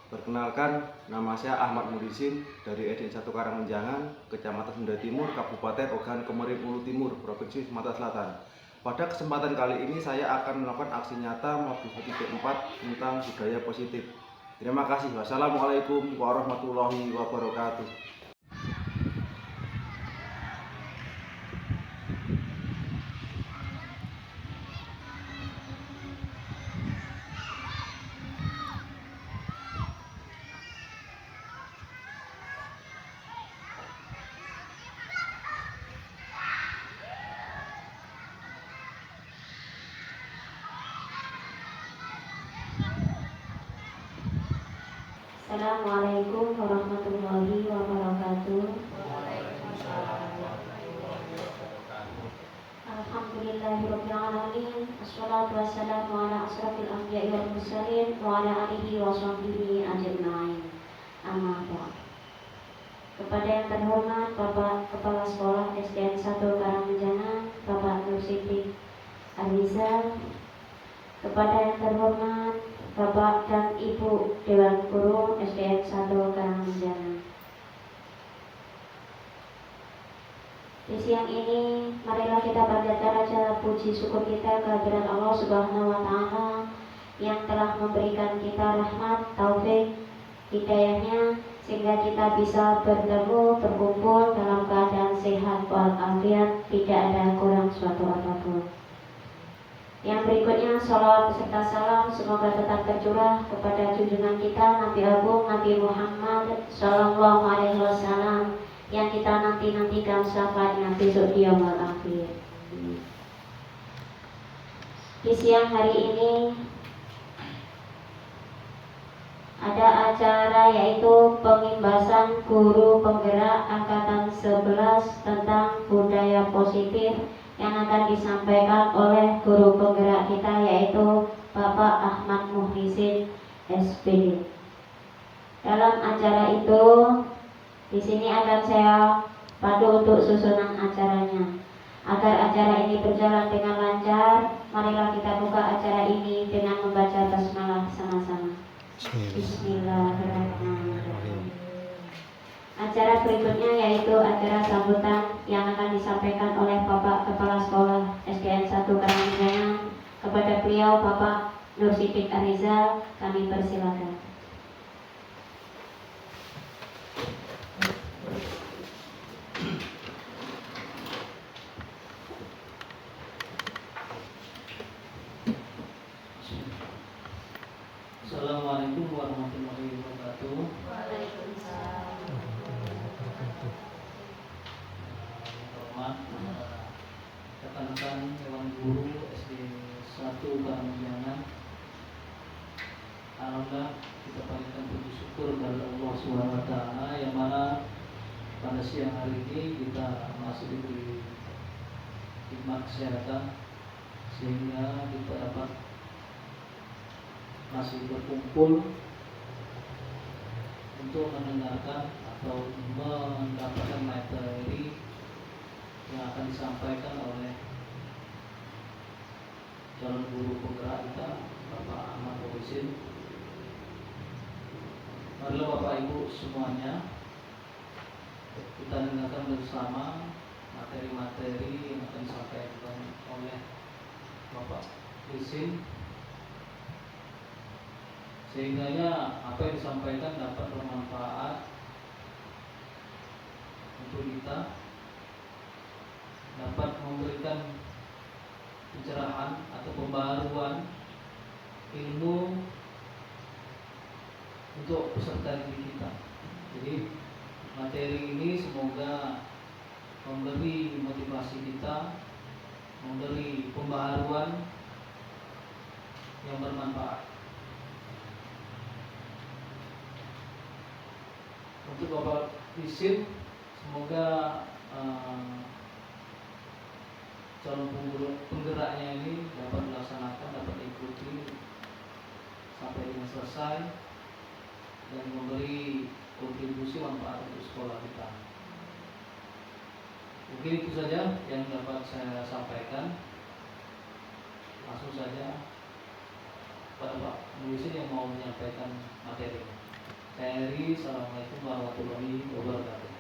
Perkenalkan, nama saya Ahmad Mudisin dari SD 1 Karangmenjangan, Kecamatan Sunda Timur, Kabupaten Ogan Komering Ulu Timur, Provinsi Sumatera Selatan. Pada kesempatan kali ini saya akan melakukan aksi nyata modul 1.4 tentang budaya positif. Terima kasih. Wassalamualaikum warahmatullahi wabarakatuh. Assalamualaikum warahmatullahi wabarakatuh. Alhamdulillahirabbil alamin. Wassalatu wassalamu ala asrofil anbiya'i wal mursalin wa ala alihi wa sahbihi ajma'in. Amma ba'd. Kepada yang terhormat Bapak Kepala Sekolah SDN 1 Karangmenjangan, Bapak Nur Siddiq Arizal. Kepada yang terhormat Bapak dan Ibu Dewan Guru SDN 1 Karangmenjangan. Di siang ini, marilah kita panjatkan rasa puji syukur kita kehadirat Allah Subhanahu wa Ta'ala yang telah memberikan kita rahmat, taufik, hidayahnya, sehingga kita bisa bertemu, berkumpul dalam keadaan sehat walafiat, tidak ada kurang suatu apapun. Yang berikutnya, salawat beserta salam semoga tetap tercurah kepada junjungan kita Nabi Agung Nabi Muhammad Sallallahu Alaihi Wasallam yang kita nantikan syafaatnya besok di yaumul akhir. Di siang hari ini ada acara yaitu pengimbasan guru penggerak angkatan 11 tentang budaya positif yang akan disampaikan oleh guru penggerak kita yaitu Bapak Ahmad Muhlisin SPD. Dalam acara itu, di sini akan saya pandu untuk susunan acaranya. Agar acara ini berjalan dengan lancar, marilah kita buka acara ini dengan membaca basmalah sama-sama. Bismillahirrahmanirrahim. Acara berikutnya yaitu acara sambutan yang akan disampaikan oleh Bapak Kepala Sekolah SDN 1 Karangmenjangan. Kepada beliau Bapak Nur Siddiq Arizal, kami persilakan. Assalamualaikum warahmatullahi wabarakatuh. Waalaikumsalam. Hormat rekan-rekan Dewan Guru SD 1 Karangmenjangan. Alhamdulillah kita panjatkan puji syukur kepada Allah Subhanahu wa Ta'ala yang mana pada siang hari ini kita masih diberi hikmat kesehatan sehingga kita dapat masih berkumpul untuk mendengarkan atau mendapatkan materi yang akan disampaikan oleh calon guru penggerak kita Bapak Ahmad Muhlisin. Marilah Bapak Ibu semuanya kita dengarkan bersama materi-materi yang akan disampaikan oleh Bapak Muhlisin, sehingga apa yang disampaikan dapat bermanfaat untuk kita, dapat memberikan pencerahan atau pembaruan ilmu untuk peserta didik kita. Jadi materi ini semoga memberi motivasi kita, memberi pembaharuan yang bermanfaat. Untuk Bapak Isin, semoga calon penggeraknya ini dapat dilaksanakan, dapat diikuti sampai dengan selesai dan memberi kontribusi manfaat untuk sekolah kita. Mungkin itu saja yang dapat saya sampaikan. Langsung saja pada Pak Muhlisin yang mau menyampaikan materi. Eri, Assalamualaikum warahmatullahi wabarakatuh.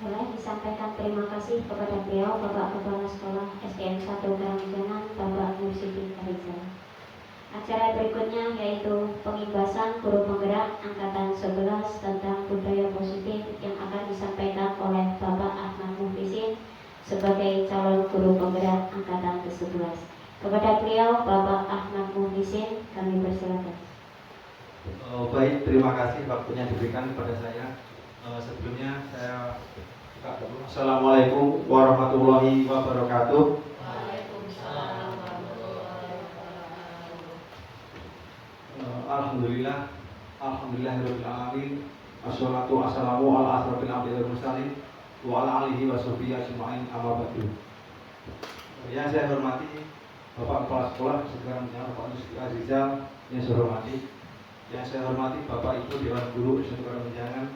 Boleh disampaikan terima kasih kepada beliau Bapak Kepala Sekolah SDN 1 Karangjangan Bapak Nur Siti Harizal. Acara berikutnya yaitu pengimbasan guru penggerak angkatan 11 tentang budaya positif yang akan disampaikan oleh Bapak Ahmad Muhlisin sebagai calon guru penggerak angkatan ke-11. Kepada beliau Bapak Ahmad Muhlisin kami persilakan. Baik, terima kasih waktunya diberikan kepada saya. Sebelumnya saya buka dulu. Assalamualaikum warahmatullahi wabarakatuh. Alhamdulillah, alhamdulillahirabbil alamin. Assalatu wassalamu ala asrofil anbiya'i wal mursalin wa ala alihi wa sahbihi ajma'in, amma ba'du. Yang saya hormati Bapak Kepala Sekolah Sekarang Bapak Nur Siti Harizal, yang saya hormati. Yang saya hormati Bapak Ibu Dewan Guru Sekarang Menjangan.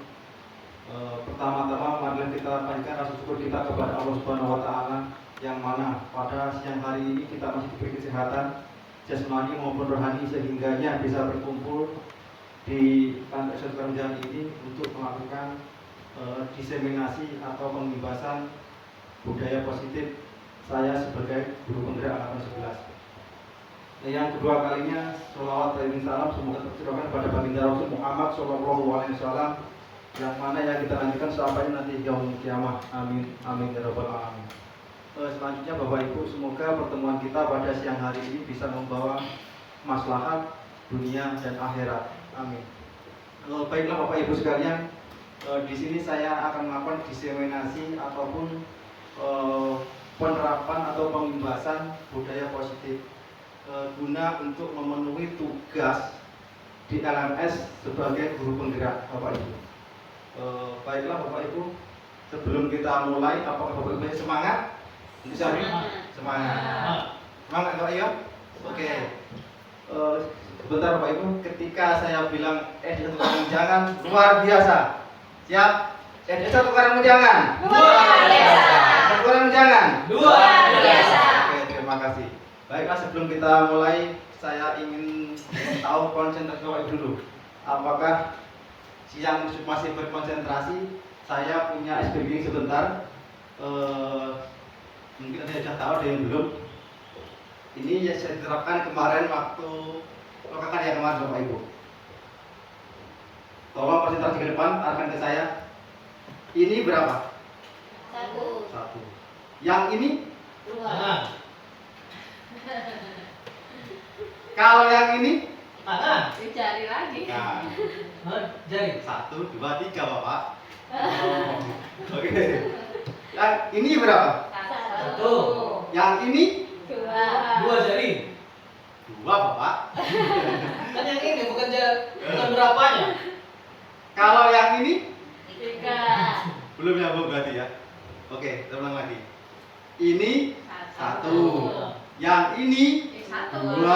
Pertama-tama marilah kita panjatkan rasa syukur kita kepada Allah Subhanahu wa taala yang mana pada siang hari ini kita masih diberi kesehatan jasmani maupun rohani sehingganya bisa berkumpul di kantor Sekarang Menjangan ini untuk melakukan diseminasi atau pengimbasan budaya positif saya sebagai guru penggerak angkatan 11. Yang kedua kalinya, sholawat dan salam semoga tercurahkan kepada baginda Rasul Muhammad SAW, yang mana yang kita nantikan sampai nanti yaumul kiamah. Amin, amin ya rabbal alamin. Selanjutnya Bapak Ibu, semoga pertemuan kita pada siang hari ini bisa membawa maslahat dunia dan akhirat. Amin. Baiklah Bapak Ibu sekalian, di sini saya akan melakukan diseminasi ataupun penerapan atau pengimbasan budaya positif guna untuk memenuhi tugas di LMS sebagai guru penggerak Bapak Ibu. Baiklah Bapak Ibu, sebelum kita mulai, apakah Bapak Ibu semangat? Bisa? Semangat. Semangat Bapak Ibu? Oke. Sebentar Bapak Ibu, ketika saya bilang SD 1 Karangjangan luar biasa. Siap? SD 1 Karangjangan luar biasa. 1 Karangjangan luar biasa. Oke, terima kasih. Baiklah, sebelum kita mulai, saya ingin tahu konsentrasi Bapak Ibu dulu. Apakah yang masih berkonsentrasi? Saya punya SPG sebentar. Mungkin ada yang sudah tahu, ada yang belum. Ini yang saya terapkan kemarin waktu lokakan ya kemarin Bapak Ibu. Tolong konsentrasi ke depan, arahkan ke saya. Ini berapa? 1. Yang ini? 2. Kalau yang ini? Mana? Dicari lagi. Nah, Jari. 1, 2, 3 Bapak. Oke. Yang ini berapa? 1. Yang ini? 2 jari. 2 Bapak. Kan yang ini bukan berapanya. Kalau yang ini? 3. Belum nyambung berarti ya. Oke, kita ulang lagi. Ini 1. Yang ini 2.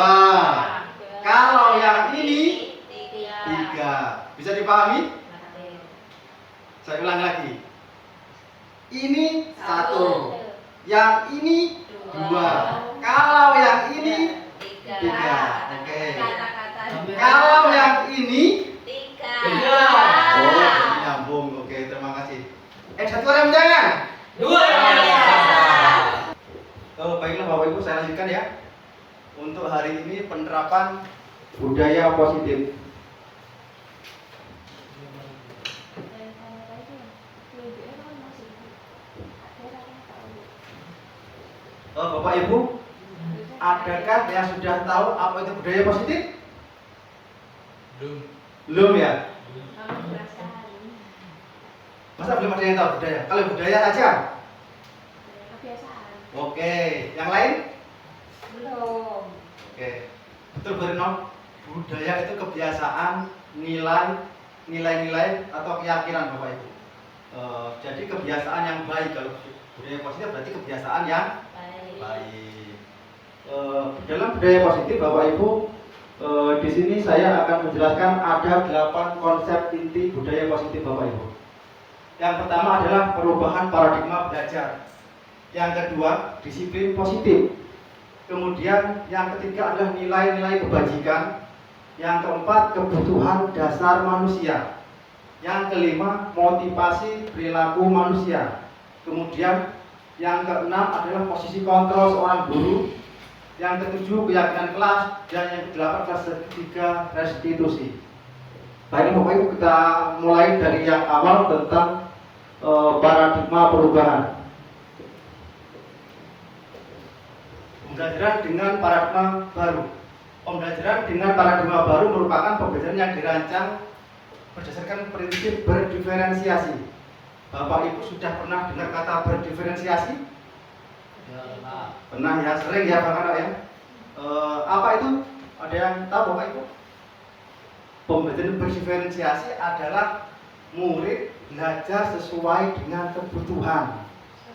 Kalau yang ini 3. Bisa dipahami? Saya ulang lagi. Ini 1. Yang ini 2. Kalau yang ini 3. Oke. Kalau yang ini 3. Oh, nyambung. Oke, terima kasih. 1 Karangjangan. 2. Baiklah Bapak Ibu, saya lanjutkan ya. Untuk hari ini penerapan budaya positif. Bapak Ibu, adakah yang sudah tahu apa itu budaya positif? Belum ya? Masa belum ada yang tahu budaya? Kalau budaya saja? Oke, yang lain? Belum. Oke, betul Berno. Budaya itu kebiasaan, nilai-nilai atau keyakinan Bapak Ibu. Jadi kebiasaan yang baik. Kalau budaya positif berarti kebiasaan yang baik. Dalam budaya positif Bapak Ibu, di sini saya akan menjelaskan ada 8 konsep inti budaya positif Bapak Ibu. Yang pertama adalah perubahan paradigma belajar. Yang kedua, disiplin positif. Kemudian yang ketiga adalah nilai-nilai kebajikan. Yang keempat, kebutuhan dasar manusia. Yang kelima, motivasi perilaku manusia. Kemudian yang keenam adalah posisi kontrol seorang guru. Yang ketujuh, keyakinan kelas. Dan yang kedelapan, kelas ketiga, restitusi. Baik, Bapak Ibu, kita mulai dari yang awal tentang paradigma perubahan. Pembelajaran dengan paradigma baru. Pembelajaran dengan paradigma baru merupakan pembelajaran yang dirancang berdasarkan prinsip berdiferensiasi. Bapak Ibu sudah pernah dengar kata berdiferensiasi? Ya, Pak. Pernah ya, sering ya Pak Anak ya. Apa itu? Ada yang tahu Bapak Ibu? Pembelajaran berdiferensiasi adalah murid belajar sesuai dengan kebutuhan,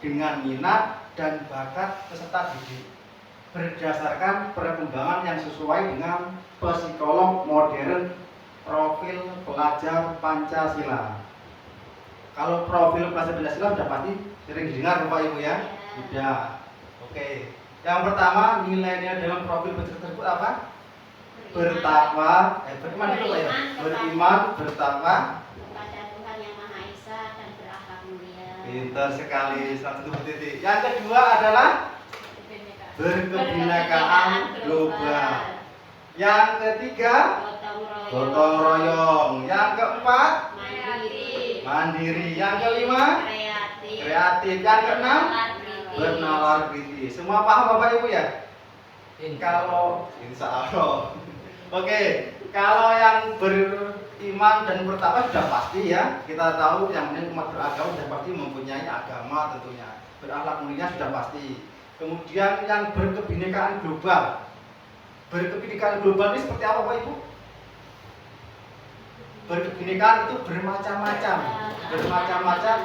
dengan minat dan bakat peserta didik, berdasarkan perkembangan yang sesuai dengan psikolog modern profil pelajar Pancasila. Kalau profil pelajar Pancasila sudah pasti sering didengar Bapak Ibu ya? Sudah. Oke. Yang pertama, nilai-nilai dalam profil pelajar tersebut apa? Bertakwa, beriman dulu Pak ya. Beriman, bertakwa, kepada Tuhan yang Maha Esa dan berakhlak mulia. pintar sekali, 1 titik. Yang kedua adalah berkebinekaan global. Yang ketiga, gotong royong. Yang keempat, mandiri. Yang kelima, kreatif. Yang keenam, bernalar kritis. Semua paham Bapak Ibu ya? Kalau insya Allah. Oke, kalau yang beriman dan bertakwa sudah pasti ya. Kita tahu yang namanya umat beragama sudah pasti mempunyai agama tentunya. Berakhlak mulia sudah pasti. Kemudian yang berkebinekaan global. Berkebinekaan global ini seperti apa Bapak Ibu? Berkebinekaan itu bermacam-macam. Bermacam-macam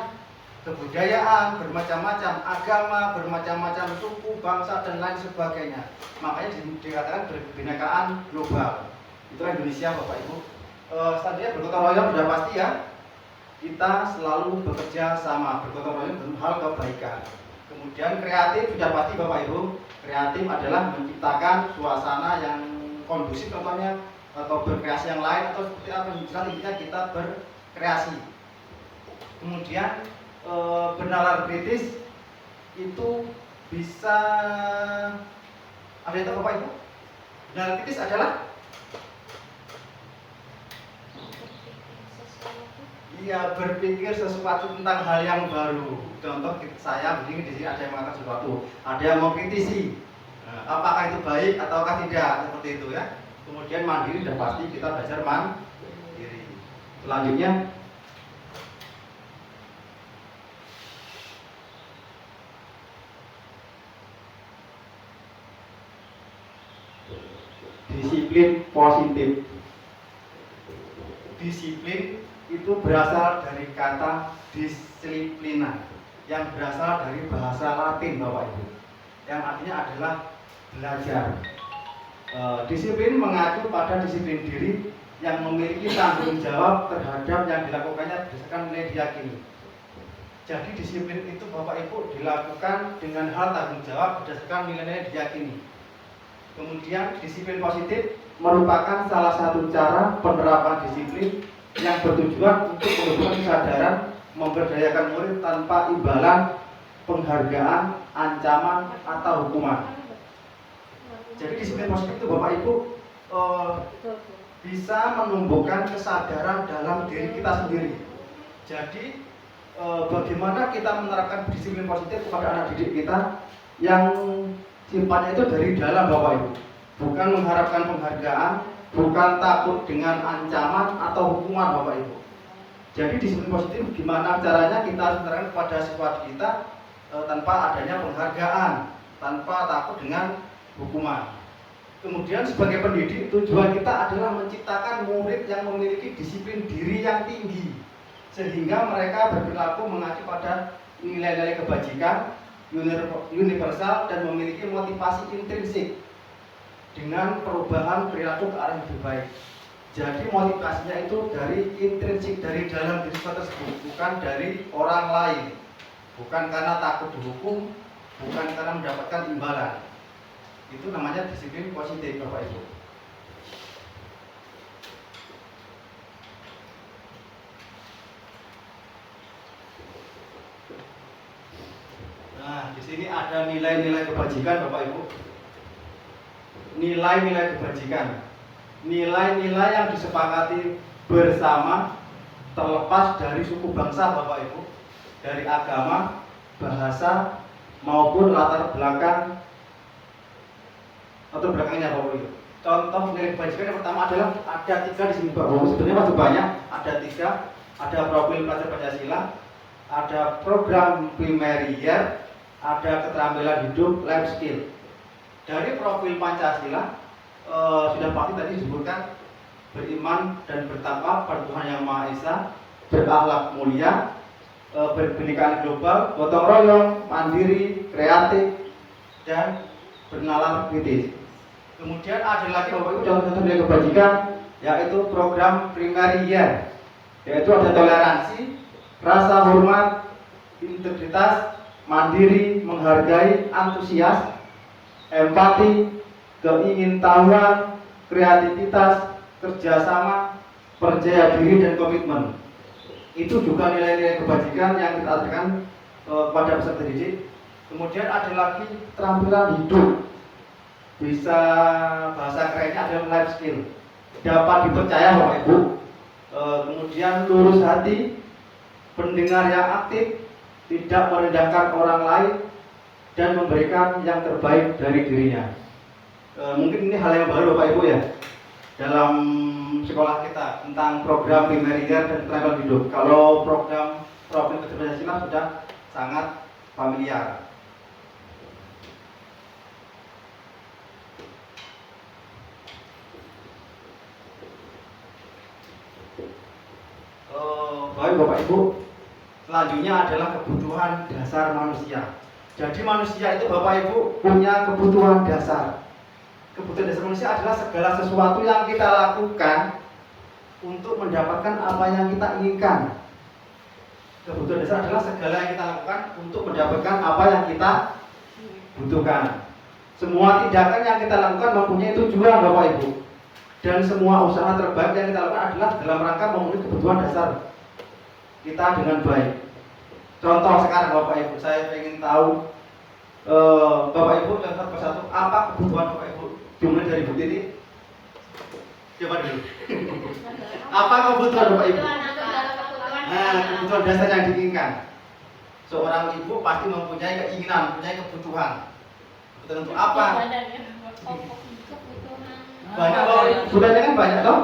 kebudayaan, bermacam-macam agama, bermacam-macam suku, bangsa dan lain sebagainya. Makanya dikatakan berkebinekaan global. Itulah Indonesia Bapak Ibu. Selanjutnya bergotong royong sudah pasti ya. Kita selalu bekerja sama, bergotong royong dalam hal kebaikan. Kemudian kreatif sudah pasti Bapak Ibu. Kreatif adalah menciptakan suasana yang kondusif contohnya, atau berkreasi yang lain, atau seperti apa intinya kita berkreasi. Kemudian bernalar kritis itu bisa ada yang tahu Bapak Ibu? Bernalar kritis adalah berpikir sesuatu tentang hal yang baru. Contoh saya begini, di sini ada yang mengatakan sesuatu, ada yang mengkritisi. Apakah itu baik ataukah tidak, seperti itu ya. Kemudian mandiri sudah pasti kita belajar mandiri. Selanjutnya disiplin positif. Disiplin itu berasal dari kata disiplina yang berasal dari bahasa Latin Bapak Ibu, yang artinya adalah belajar. Disiplin mengacu pada disiplin diri yang memiliki tanggung jawab terhadap yang dilakukannya berdasarkan nilai diyakini. Jadi disiplin itu Bapak Ibu dilakukan dengan hal tanggung jawab berdasarkan nilai-nilai diyakini. Kemudian disiplin positif merupakan salah satu cara penerapan disiplin yang bertujuan untuk menumbuhkan kesadaran memberdayakan murid tanpa imbalan, penghargaan, ancaman, atau hukuman. Jadi disiplin positif itu Bapak Ibu bisa menumbuhkan kesadaran dalam diri kita sendiri. Jadi bagaimana kita menerapkan disiplin positif kepada anak didik kita yang sifatnya itu dari dalam Bapak Ibu, bukan mengharapkan penghargaan, bukan takut dengan ancaman atau hukuman Bapak Ibu. Jadi disiplin positif gimana caranya kita menerapkan kepada siswa kita tanpa adanya penghargaan, tanpa takut dengan hukuman. Kemudian sebagai pendidik tujuan kita adalah menciptakan murid yang memiliki disiplin diri yang tinggi, sehingga mereka berperilaku mengacu pada nilai-nilai kebajikan universal dan memiliki motivasi intrinsik dengan perubahan perilaku ke arah yang lebih baik. Jadi motivasinya itu dari intrinsik, dari dalam diri siswa tersebut, bukan dari orang lain, bukan karena takut dihukum, bukan karena mendapatkan imbalan. Itu namanya disiplin positif, Bapak Ibu. Nah, di sini ada nilai-nilai kebajikan, Bapak Ibu. Nilai-nilai kebajikan, nilai-nilai yang disepakati bersama, terlepas dari suku bangsa, Bapak Ibu, dari agama, bahasa, maupun latar belakang atau belakangnya, Bapak Ibu. Contoh nilai kebajikan yang pertama adalah ada 3 di sini, Bapak Ibu. Sebenarnya masih banyak, ada 3. Ada profil pelajar Pancasila, ada program primer year, ada keterampilan hidup, life skill. Dari profil Pancasila sudah pasti tadi disebutkan beriman dan bertakwa pada Tuhan Yang Maha Esa, berakhlak mulia, berpendidikan global, gotong royong, mandiri, kreatif, dan bernalar kritis. Kemudian ada lagi Bapak Ibu contoh-contoh nilai kebajikan, yaitu program primer year, yaitu ada toleransi, rasa hormat, integritas, mandiri, menghargai, antusias, empati, keingintahuan, kreativitas, kerjasama, percaya diri, dan komitmen. Itu juga nilai-nilai kebajikan yang kita ajarkan kepada peserta didik. Kemudian ada lagi keterampilan hidup. Bisa bahasa kerennya adalah life skill. Dapat dipercaya Bapak Ibu. Kemudian lurus hati, pendengar yang aktif, tidak merendahkan orang lain, dan memberikan yang terbaik dari dirinya. Mungkin ini hal yang baru Bapak Ibu ya dalam sekolah kita tentang program primer year dan keterampilan hidup. Kalau program profil Pancasila sudah sangat familiar. Baik Bapak Ibu, selanjutnya adalah kebutuhan dasar manusia. Jadi manusia itu Bapak Ibu punya kebutuhan dasar. Kebutuhan dasar manusia adalah segala sesuatu yang kita lakukan untuk mendapatkan apa yang kita inginkan. Kebutuhan dasar adalah segala yang kita lakukan untuk mendapatkan apa yang kita butuhkan. Semua tindakan yang kita lakukan mempunyai tujuan Bapak Ibu. Dan semua usaha terbaik yang kita lakukan adalah dalam rangka memenuhi kebutuhan dasar kita dengan baik. Contoh sekarang Bapak Ibu, saya ingin tahu Bapak Ibu contoh persatu, apa kebutuhan Bapak Ibu? Dimulai dari Bu Titi. Coba dulu. Apa kebutuhan Bapak Ibu? Nah, kebutuhan dasar yang diinginkan. Seorang ibu pasti mempunyai keinginan, mempunyai kebutuhan. Kebutuhan untuk apa? Banyak Bapak Ibu. Budaya kan banyak toh?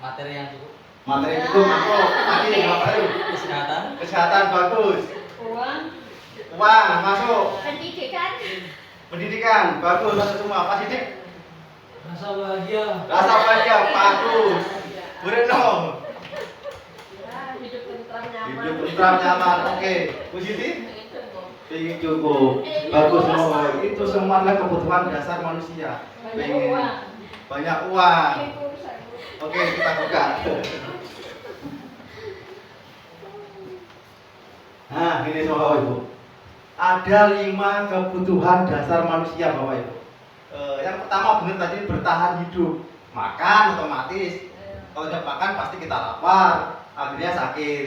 Materi yang cukup. Materi itu masuk. Lagi apa baru? Kesehatan. Kesehatan bagus. Uang. Uang masuk. Pendidikan. Pendidikan bagus, masuk semua. Pak Sidik. Rasa bahagia. Rasa bahagia bagus. Bu Retno. Hidup tentram nyaman. Hidup tentram nyaman. Oke. Bu Siti. Ingin cukup. Bagus semua. Itu semua adalah kebutuhan dasar manusia. Pengen banyak uang. Oke, kita buka. Nah, ini semua Bapak Ibu. Ada 5 kebutuhan dasar manusia Bapak Ibu. Yang pertama benar tadi bertahan hidup. Makan otomatis. Kalau tidak makan pasti kita lapar, akhirnya sakit.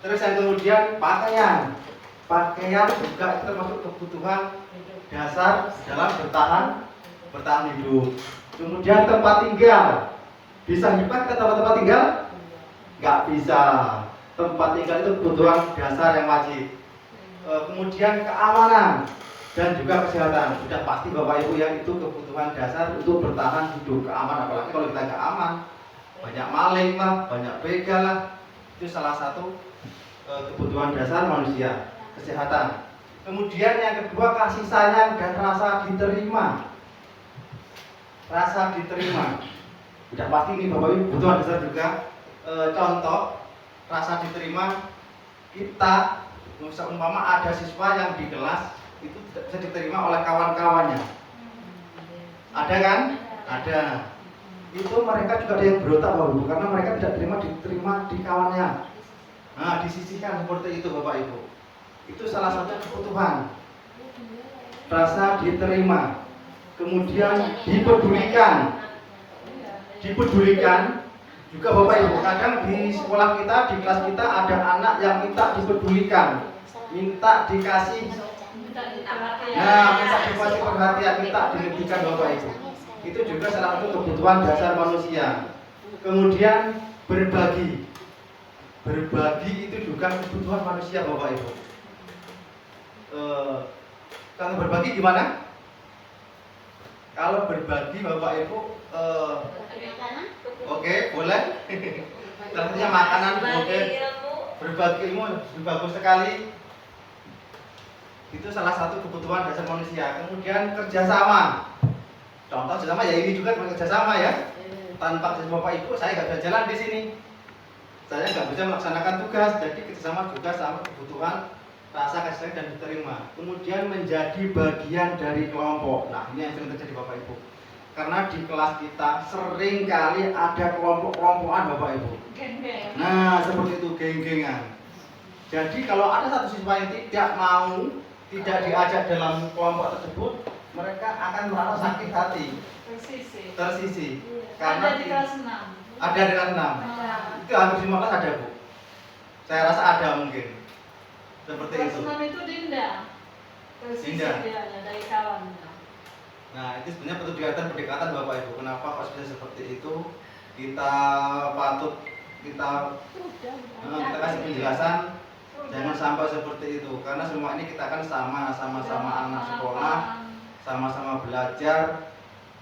Terus yang kemudian pakaian. Pakaian juga termasuk kebutuhan dasar dalam bertahan hidup. Kemudian tempat tinggal. Bisa hidup kita tempat tinggal? Nggak bisa. Tempat tinggal itu kebutuhan dasar yang wajib. Kemudian keamanan dan juga kesehatan. Sudah pasti Bapak Ibu yang itu kebutuhan dasar untuk bertahan hidup. Keamanan, apalagi kalau kita nggak aman, banyak maling lah, banyak begal lah. Itu salah satu kebutuhan dasar manusia. Kesehatan. Kemudian yang kedua kasih sayang dan rasa diterima. Rasa diterima. Sudah pasti ini Bapak Ibu kebutuhan dasar juga. Contoh rasa diterima, kita umpama ada siswa yang di kelas itu tidak bisa diterima oleh kawan-kawannya. Ada kan? Ada. itu mereka juga ada yang berontak Bapak Ibu, karena mereka tidak diterima di kawannya. Nah, disisihkan seperti itu Bapak Ibu. Itu salah satu kebutuhan. Rasa diterima, kemudian dipedulikan. Dipedulikan juga Bapak Ibu. Kadang di sekolah kita, di kelas kita ada anak yang minta dipedulikan, minta dikasih. Nah, minta dikasih perhatian, minta dihentikan Bapak Ibu. Itu juga salah satu kebutuhan dasar manusia. Kemudian berbagi. Berbagi itu juga kebutuhan manusia Bapak Ibu. Kalau berbagi gimana? Kalau berbagi Bapak Ibu, oke, boleh. Ternyata makanan, oke. Berbagi ilmu bagus sekali. Itu salah satu kebutuhan dasar manusia. Kemudian kerjasama. Contoh kerjasama ya ini juga kerjasama ya. Tanpa kerjasama Bapak Ibu, saya nggak bisa jalan di sini. Saya nggak bisa melaksanakan tugas. Jadi kerjasama juga sama kebutuhan rasa kasih sayang dan diterima. Kemudian menjadi bagian dari kelompok. Nah, ini yang sering terjadi Bapak Ibu. Karena di kelas kita sering kali ada kelompok-kelompokan Bapak Ibu. Nah, seperti itu geng-gengan. Jadi kalau ada satu siswa yang tidak diajak dalam kelompok tersebut, mereka akan merasa sakit hati, tersisi. Karena Ada di kelas 6. Ada di kelas 6. Itu hampir semua kelas ada Bu. Saya rasa ada mungkin. Seperti Kelas itu. 6 itu Dinda. Tersisi Dinda. dia dari kawannya. Nah, itu sebenarnya perlu pendekatan Bapak Ibu. Kenapa kok bisa seperti itu? Kita patut kita kasih penjelasan. Jangan sampai seperti itu, karena semua ini kita kan sama-sama anak sekolah, sama-sama belajar.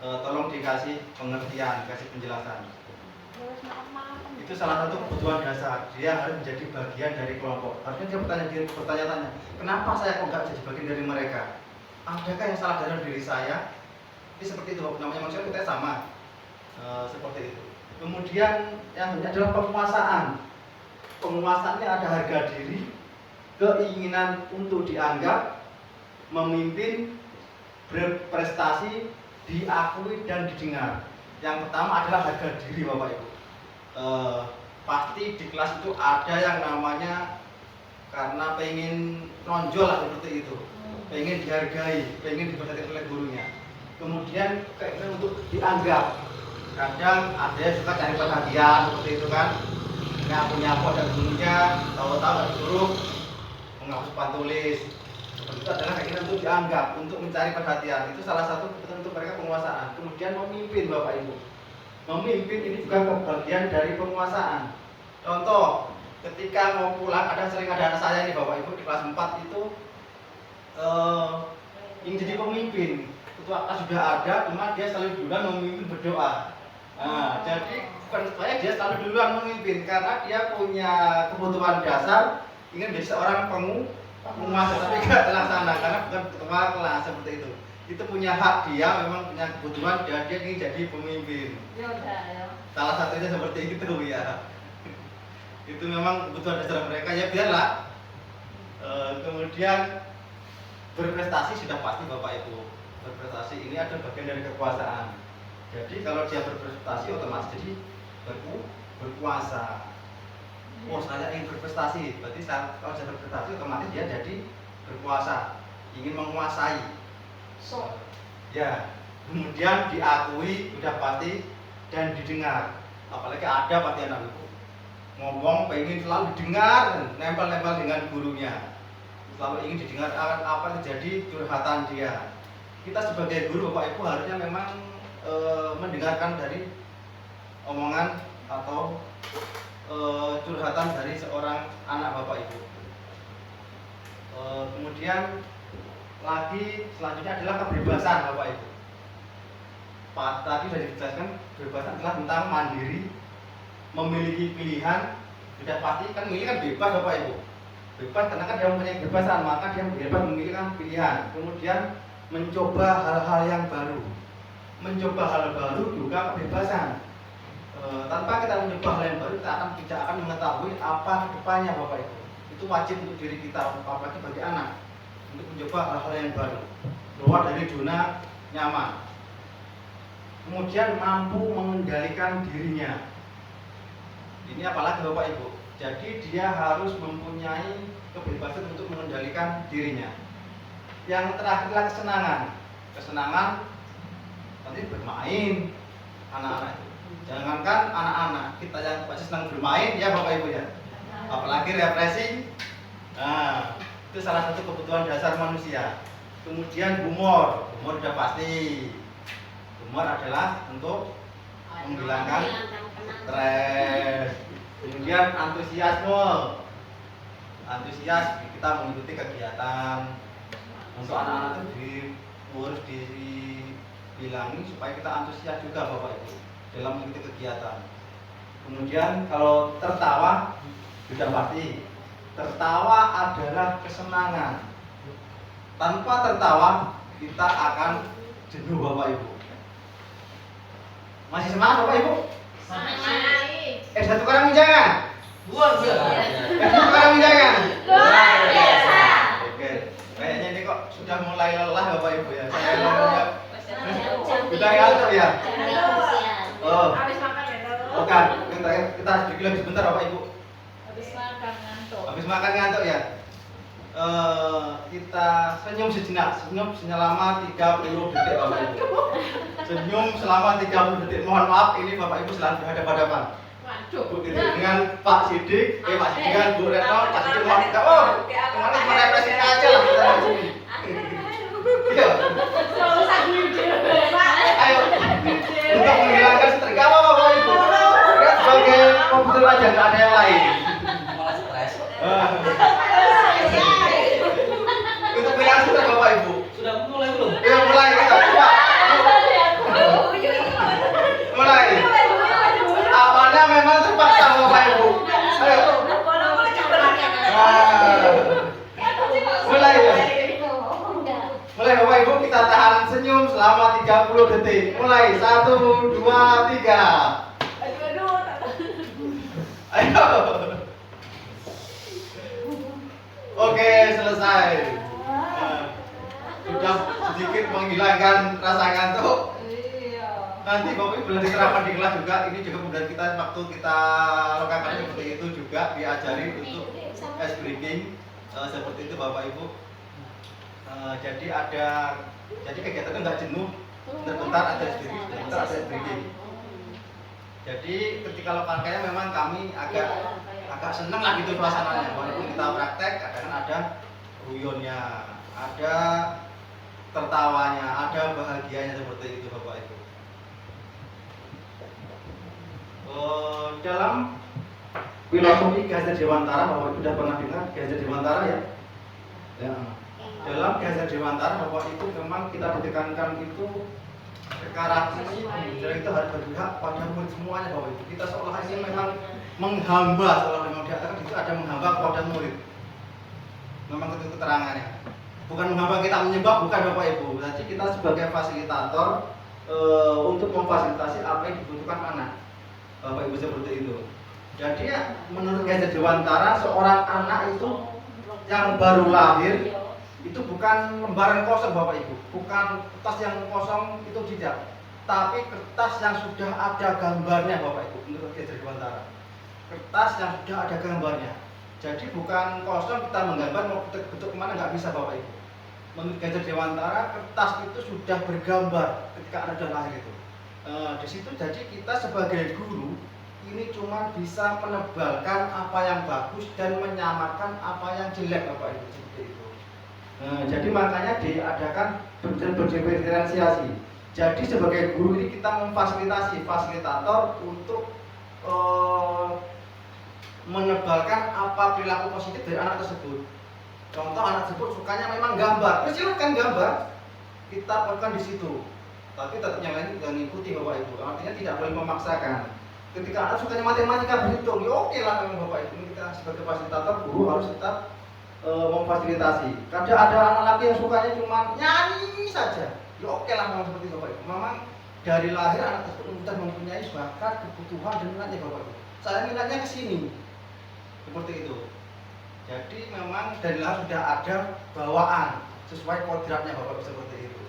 Tolong dikasih pengertian, kasih penjelasan. Itu salah satu kebutuhan dasar. Dia harus menjadi bagian dari kelompok. Harusnya dia bertanya-tanya, kenapa saya kok nggak jadi bagian dari mereka? Adakah yang salah dalam diri saya? Ini seperti itu, namanya manusia kita sama. Seperti itu. Kemudian yang adalah penguasaan. Penguasaannya ada harga diri, keinginan untuk dianggap, memimpin, berprestasi, diakui dan didengar. Yang pertama adalah harga diri Bapak Ibu. Pasti di kelas itu ada yang namanya karena pengen nonjol lah seperti itu, pengen dihargai, pengen diperhatikan oleh gurunya. Kemudian keinginan untuk dianggap. Kadang ada yang suka cari perhatian seperti itu kan. Nyapu-nyapu ada gurunya, tahu-tahu ada disuruh menghapus papan tulis. Seperti itu adalah keinginan untuk dianggap, untuk mencari perhatian. Itu salah satu kebutuhan untuk mereka penguasaan. Kemudian memimpin Bapak Ibu. Memimpin ini juga bagian dari penguasaan. Contoh, ketika mau pulang sering ada anak saya nih Bapak Ibu di kelas 4 itu ingin jadi pemimpin. Ketua kelas sudah ada, cuma dia selalu duluan memimpin berdoa. Nah, jadi bukan supaya dia selalu duluan memimpin, karena dia punya kebutuhan dasar ingin menjadi seorang penguasa, tapi tidak terlaksana karena bukan ketua kelas seperti itu. Itu punya hak dia, memang punya kebutuhan dia ingin jadi pemimpin. Ya. Salah satunya seperti itu ya. Itu memang kebutuhan dasar mereka, ya biarlah. Kemudian berprestasi sudah pasti Bapak Ibu. Berprestasi ini ada bagian dari kekuasaan. Jadi kalau dia berprestasi otomatis jadi berkuasa. Oh, saya ingin berprestasi, berarti kalau saya berprestasi otomatis dia jadi berkuasa, ingin menguasai. Ya, kemudian diakui sudah pasti dan didengar. Apalagi ada pasti anak ibu ngomong pengen selalu didengar, nempel-nempel dengan gurunya, selalu ingin didengar apa yang terjadi curhatan dia. Kita sebagai guru Bapak Ibu harusnya memang mendengarkan dari omongan atau curhatan dari seorang anak Bapak Ibu. Kemudian lagi selanjutnya adalah kebebasan Bapak Ibu. Tadi sudah dijelaskan, kebebasan adalah tentang mandiri, memiliki pilihan. Sudah pasti kan milih kan bebas Bapak Ibu. Bebas karena kan dia mempunyai kebebasan, maka dia bebas memilih pilihan. Kemudian mencoba hal-hal yang baru. Mencoba hal baru juga kebebasan. Tanpa kita mencoba hal yang baru, kita tidak akan mengetahui apa kedepannya Bapak Ibu. Itu wajib untuk diri kita, apalagi bagi anak, untuk mencoba hal-hal yang baru, keluar dari zona nyaman. kemudian mampu mengendalikan dirinya. Ini apalagi Bapak Ibu. Jadi dia harus mempunyai kebebasan untuk mengendalikan dirinya. Yang terakhir adalah kesenangan. Kesenangan nanti bermain anak-anak itu. Jangankan anak-anak, kita yang pasti senang bermain ya Bapak Ibu ya. Apalagi refreshing. Nah, itu salah satu kebutuhan dasar manusia. Kemudian humor sudah pasti. Humor adalah untuk menghilangkan stres. Kemudian antusiasme. Antusias kita mengikuti kegiatan. Untuk anak-anak itu harus dibilangi supaya kita antusias juga Bapak Ibu dalam mengikuti kegiatan. Kemudian kalau tertawa sudah pasti. Tertawa adalah kesenangan. Tanpa tertawa kita akan jenuh Bapak Ibu. Masih semangat Bapak Ibu? Satu Karangmenjangan. Luar Satu Karangmenjangan. Luar biasa. Oke, kayaknya ini kok sudah mulai lelah Bapak Ibu ya. Saya ngomongnya sudah ngantuk ya. Oh, Habis makan ya, Dok? bukan. Kita sedikit lagi sebentar Bapak Ibu. Habis makan ngantuk. Habis makan ngantuk ya. Kita senyum sejenak, senyum selama 30 detik Bapak Ibu. Senyum selama 30 detik. Mohon maaf ini Bapak Ibu selalu berhadapan-hadapan. Waduh. Bu Titi dengan Pak Sidik, Pak Sidik dengan Bu Retno, Pak Sidik mohon kita, oh kemarin cuma refreshing aja lah kita di sini. Iya. Selalu sakit Pak. Ayo untuk menghilangkan stres. Gak apa-apa Bapak Ibu. Kan sebagai komputer aja nggak ada yang lain. malah stres. Untuk menghilangkan stres Bapak Ibu. Sudah mulai belum? Ya mulai kita coba. Mulai. Awalnya memang terpaksa Bapak Ibu. Ayo. Mulai ya. Mulai Bapak Ibu kita tahan senyum selama 30 detik. Mulai 1, 2, 3. Ayo. Oke selesai. Sudah sedikit menghilangkan rasa ngantuk. Nanti Bapak Ibu boleh diterapkan di kelas juga. Ini juga kemudian kita waktu kita lakukan seperti itu juga diajari untuk ice breaking seperti itu Bapak Ibu. Jadi kegiatannya nggak jenuh. Bentar-bentar ada sedikit, bentar ada breaking. Jadi ketika lakukan kayak memang kami agak seneng lah gitu suasananya. Walaupun kita praktek, kadang ada guyonnya, ada tertawanya, ada bahagianya seperti itu Bapak Ibu. Dalam filosofi Ki Hajar Dewantara, Bapak Ibu sudah pernah dengar Ki Hajar Dewantara ya? Ya. Dalam Ki Hajar Dewantara, Bapak Ibu memang kita ditekankan itu sekarang ini pembelajaran itu harus berpihak pada murid semuanya Bapak Ibu. Kita seolah ini memang menghamba, seolah memang dikatakan itu ada menghamba kepada murid. Memang itu keterangannya. Bukan menghamba kita menyembah, bukan Bapak Ibu. Jadi kita sebagai fasilitator untuk memfasilitasi apa yang dibutuhkan anak. Bapak Ibu seperti itu. Jadi ya, menurut Ki Hajar Dewantara seorang anak itu yang baru lahir itu bukan lembaran kosong Bapak Ibu, bukan kertas yang kosong itu tidak, tapi kertas yang sudah ada gambarnya Bapak Ibu menurut Ki Hajar Dewantara. Kertas yang sudah ada gambarnya. Jadi bukan kosong kita menggambar mau bentuk kemana nggak bisa Bapak Ibu. Menurut Ki Hajar Dewantara kertas itu sudah bergambar ketika anak sudah lahir itu. Di situ jadi kita sebagai guru ini cuma bisa menebalkan apa yang bagus dan menyamakan apa yang jelek Bapak Ibu seperti itu. Jadi makanya diadakan berdiferensiasi. Jadi sebagai guru ini kita memfasilitasi fasilitator untuk menebalkan apa perilaku positif dari anak tersebut. Contoh anak tersebut sukanya memang gambar, silakan gambar. Kita lakukan di situ. Tapi tetap yang lain juga mengikuti Bapak Ibu. Artinya tidak boleh memaksakan. Ketika anak sukanya matematika berhitung, ya oke lah memang Bapak Ibu. Ini kita sebagai fasilitator guru harus tetap memfasilitasi. Kadang ada anak laki yang sukanya cuma nyanyi saja, ya oke lah memang seperti itu Bapak Ibu. Memang dari lahir anak tersebut sudah mempunyai bakat, kebutuhan dan minatnya Bapak Ibu. Saya minatnya ke sini, seperti itu. Jadi memang dari lahir sudah ada bawaan sesuai kodratnya Bapak Ibu seperti itu.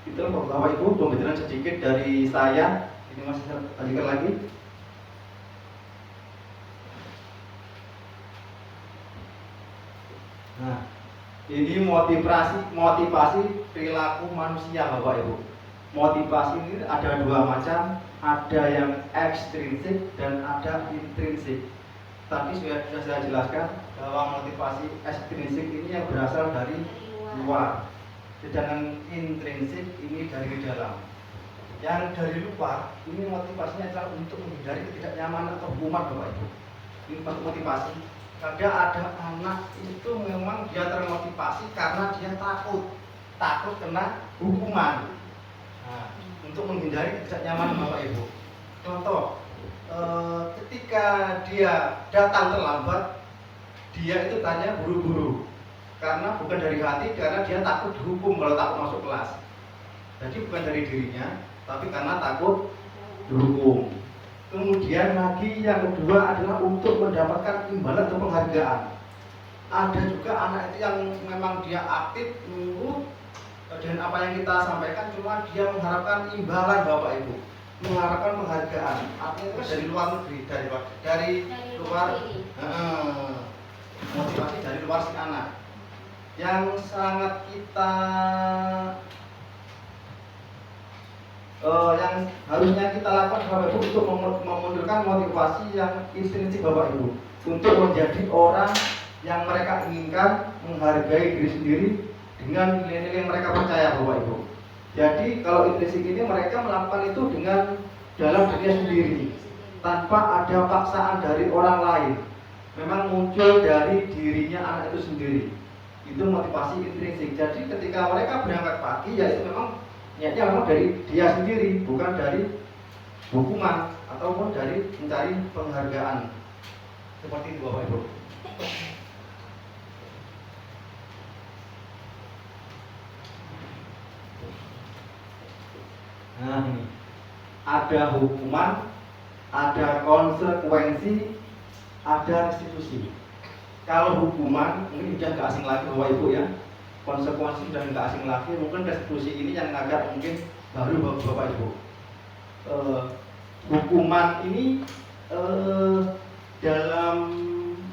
Itu Bapak Ibu pembelajaran sedikit dari saya. Ini masih saya lanjutkan lagi. Nah, ini motivasi perilaku manusia Bapak Ibu. Motivasi ini ada dua macam, ada yang ekstrinsik dan ada intrinsik. Tadi sudah saya jelaskan bahwa motivasi ekstrinsik ini yang berasal dari luar, sedangkan intrinsik ini dari dalam. Yang dari luar ini motivasinya adalah untuk menghindari ketidaknyamanan atau hukuman Bapak Ibu. Ini motivasi. Kadang ada anak itu memang dia termotivasi karena dia takut kena hukuman. Nah, untuk menghindari ketidaknyamanan Bapak Ibu. Contoh, ketika dia datang terlambat, dia itu tanya buru-buru karena bukan dari hati, karena dia takut dihukum kalau takut masuk kelas. Jadi bukan dari dirinya, tapi karena takut dihukum. Kemudian lagi yang kedua adalah untuk mendapatkan imbalan atau penghargaan. Ada juga anak itu yang memang dia aktif nurut dengan apa yang kita sampaikan, cuma dia mengharapkan imbalan Bapak Ibu, mengharapkan penghargaan. Artinya itu dari luar negeri, dari luar motivasi dari luar si anak. Yang sangat kita yang harusnya kita lakukan Bapak Ibu untuk memundurkan motivasi yang intrinsik Bapak Ibu, untuk menjadi orang yang mereka inginkan, menghargai diri sendiri dengan nilai-nilai yang mereka percaya Bapak Ibu. Jadi kalau intrinsik ini mereka melakukan itu dengan dalam dirinya sendiri, tanpa ada paksaan dari orang lain. Memang muncul dari dirinya anak itu sendiri. Itu motivasi intrinsik. Jadi ketika mereka berangkat pagi, ya itu memang niatnya memang dari dia sendiri, bukan dari hukuman ataupun dari mencari penghargaan. Seperti itu Bapak Ibu. Nah ini ada hukuman, ada konsekuensi, ada restitusi. Kalau hukuman ini sudah nggak asing lagi Bapak Ibu ya. Konsekuensi sudah nggak asing lagi, mungkin restitusi ini yang agak mungkin baru Bapak Ibu. Hukuman ini dalam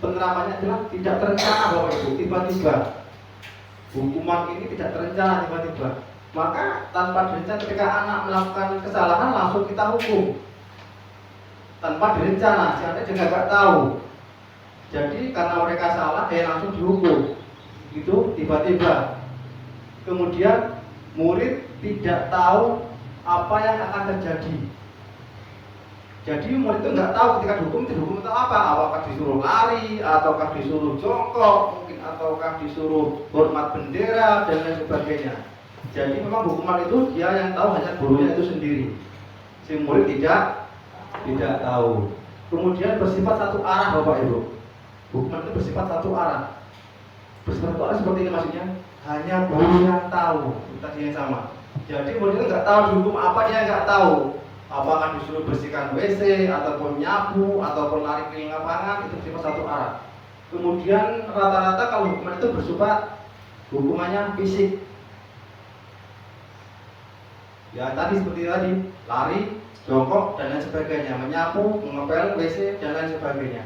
penerapannya adalah tidak terencana Bapak Ibu, tiba-tiba. Hukuman ini tidak terencana tiba-tiba. Maka tanpa direncana, ketika anak melakukan kesalahan langsung kita hukum. Tanpa direncana, si anak juga nggak tahu. Jadi karena mereka salah, langsung dihukum. Itu tiba-tiba. Kemudian murid tidak tahu apa yang akan terjadi. Jadi murid itu nggak tahu ketika dihukum itu apa? Apakah disuruh lari, ataukah disuruh jongkok, mungkin ataukah disuruh hormat bendera dan lain sebagainya. Jadi memang hukuman itu dia yang tahu, hanya gurunya itu sendiri. Si murid tidak tahu. Kemudian bersifat satu arah Bapak Ibu. Hukuman itu bersifat satu arah. Bersifat satu arah seperti ini maksudnya. Hanya guru yang tahu. Tadi yang sama. Jadi murid itu nggak tahu dihukum apa, dia nggak tahu. Apakah disuruh bersihkan WC, ataupun nyapu, ataupun lari keliling lapangan, itu bersifat satu arah. Kemudian rata-rata kalau hukuman itu bersifat hukumannya fisik. Ya tadi seperti tadi, lari, jongkok dan lain sebagainya, menyapu, mengepel WC dan lain sebagainya.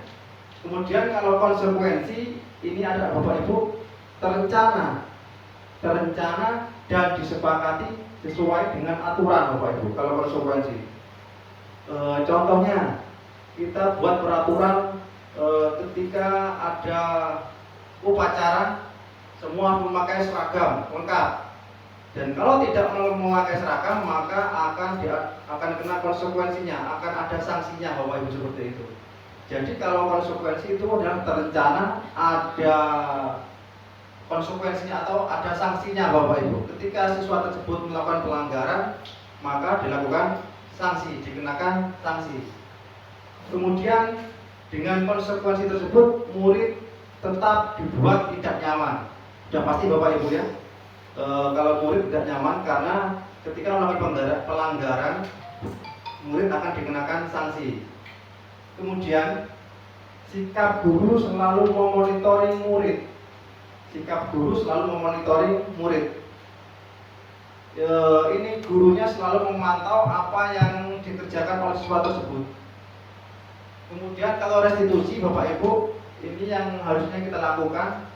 Kemudian kalau konsekuensi ini ada Bapak Ibu terencana dan disepakati sesuai dengan aturan Bapak Ibu. Kalau konsekuensi, contohnya kita buat peraturan ketika ada upacara semua memakai seragam lengkap. Dan kalau tidak memakai seragam maka akan kena konsekuensinya, akan ada sanksinya Bapak Ibu seperti itu. Jadi kalau konsekuensi itu adalah terencana, ada konsekuensinya atau ada sanksinya Bapak Ibu. Ketika siswa tersebut melakukan pelanggaran maka dilakukan sanksi, dikenakan sanksi. Kemudian dengan konsekuensi tersebut murid tetap dibuat tidak nyaman. Sudah pasti Bapak Ibu ya. Kalau murid tidak nyaman karena ketika melakukan pelanggaran, murid akan dikenakan sanksi. Kemudian sikap guru selalu memonitoring murid. Sikap guru selalu memonitoring murid. ini gurunya selalu memantau apa yang dikerjakan oleh siswa tersebut. Kemudian kalau restitusi Bapak Ibu, ini yang harusnya kita lakukan.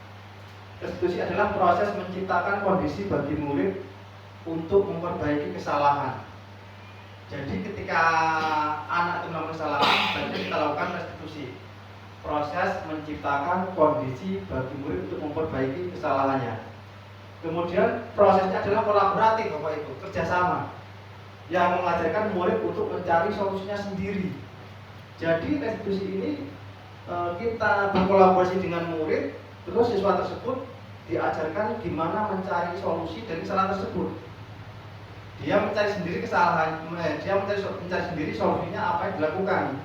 Restitusi adalah proses menciptakan kondisi bagi murid untuk memperbaiki kesalahan. Jadi ketika anak itu melakukan kesalahan, berarti kita lakukan restitusi. Proses menciptakan kondisi bagi murid untuk memperbaiki kesalahannya. Kemudian prosesnya adalah kolaboratif Bapak Ibu, kerjasama yang mengajarkan murid untuk mencari solusinya sendiri. Jadi restitusi ini kita berkolaborasi dengan murid, terus siswa tersebut diajarkan gimana mencari solusi dari kesalahan tersebut. Dia mencari sendiri kesalahan, dia mencari sendiri solusinya apa yang dilakukan.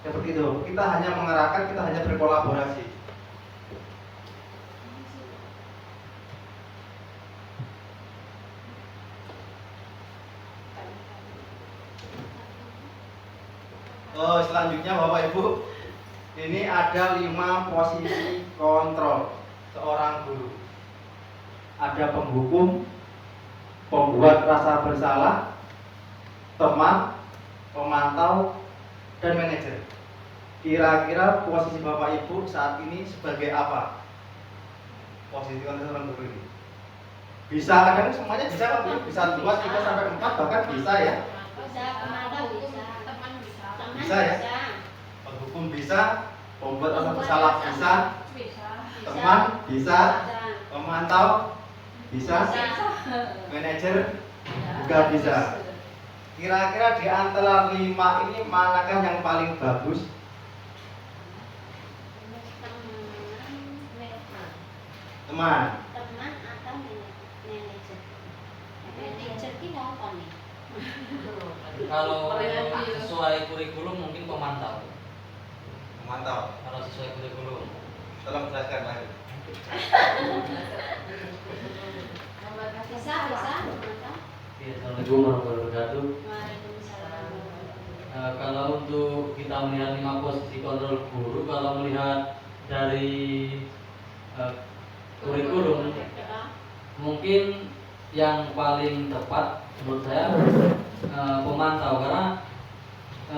Seperti itu. Kita hanya mengarahkan, kita hanya berkolaborasi. Selanjutnya Bapak Ibu, ini ada 5 posisi kontrol seorang guru. Ada penghukum, pembuat rasa bersalah, teman, pemantau, dan manajer. Kira-kira posisi Bapak Ibu saat ini sebagai apa? Posisi kontrol seorang guru ini. Bisa kadang semuanya bisa kan? Bisa 2, 3 sampai 4 bahkan bisa ya. Bisa, pemantau bisa. Teman bisa. Teman Bisa ya? Penghukum bisa, pembuat rasa bersalah bisa, Bisa. teman bisa, pemantau bisa, manajer juga bisa. Kira-kira di antara 5 ini manakah yang paling bagus? Teman. Teman atau manajer. Manajer ki ngomong nih. Kalau sesuai kurikulum mungkin pemantau. Pemantau. Kalau sesuai kurikulum. Tolong jelaskan Pak. Bisa, pemantau. Assalamualaikum warahmatullahi wabarakatuh. Waalaikumsalam. Kalau untuk kita melihat 5 posisi kontrol guru, kalau melihat dari kurikulum, mungkin yang paling tepat menurut saya pemantau, karena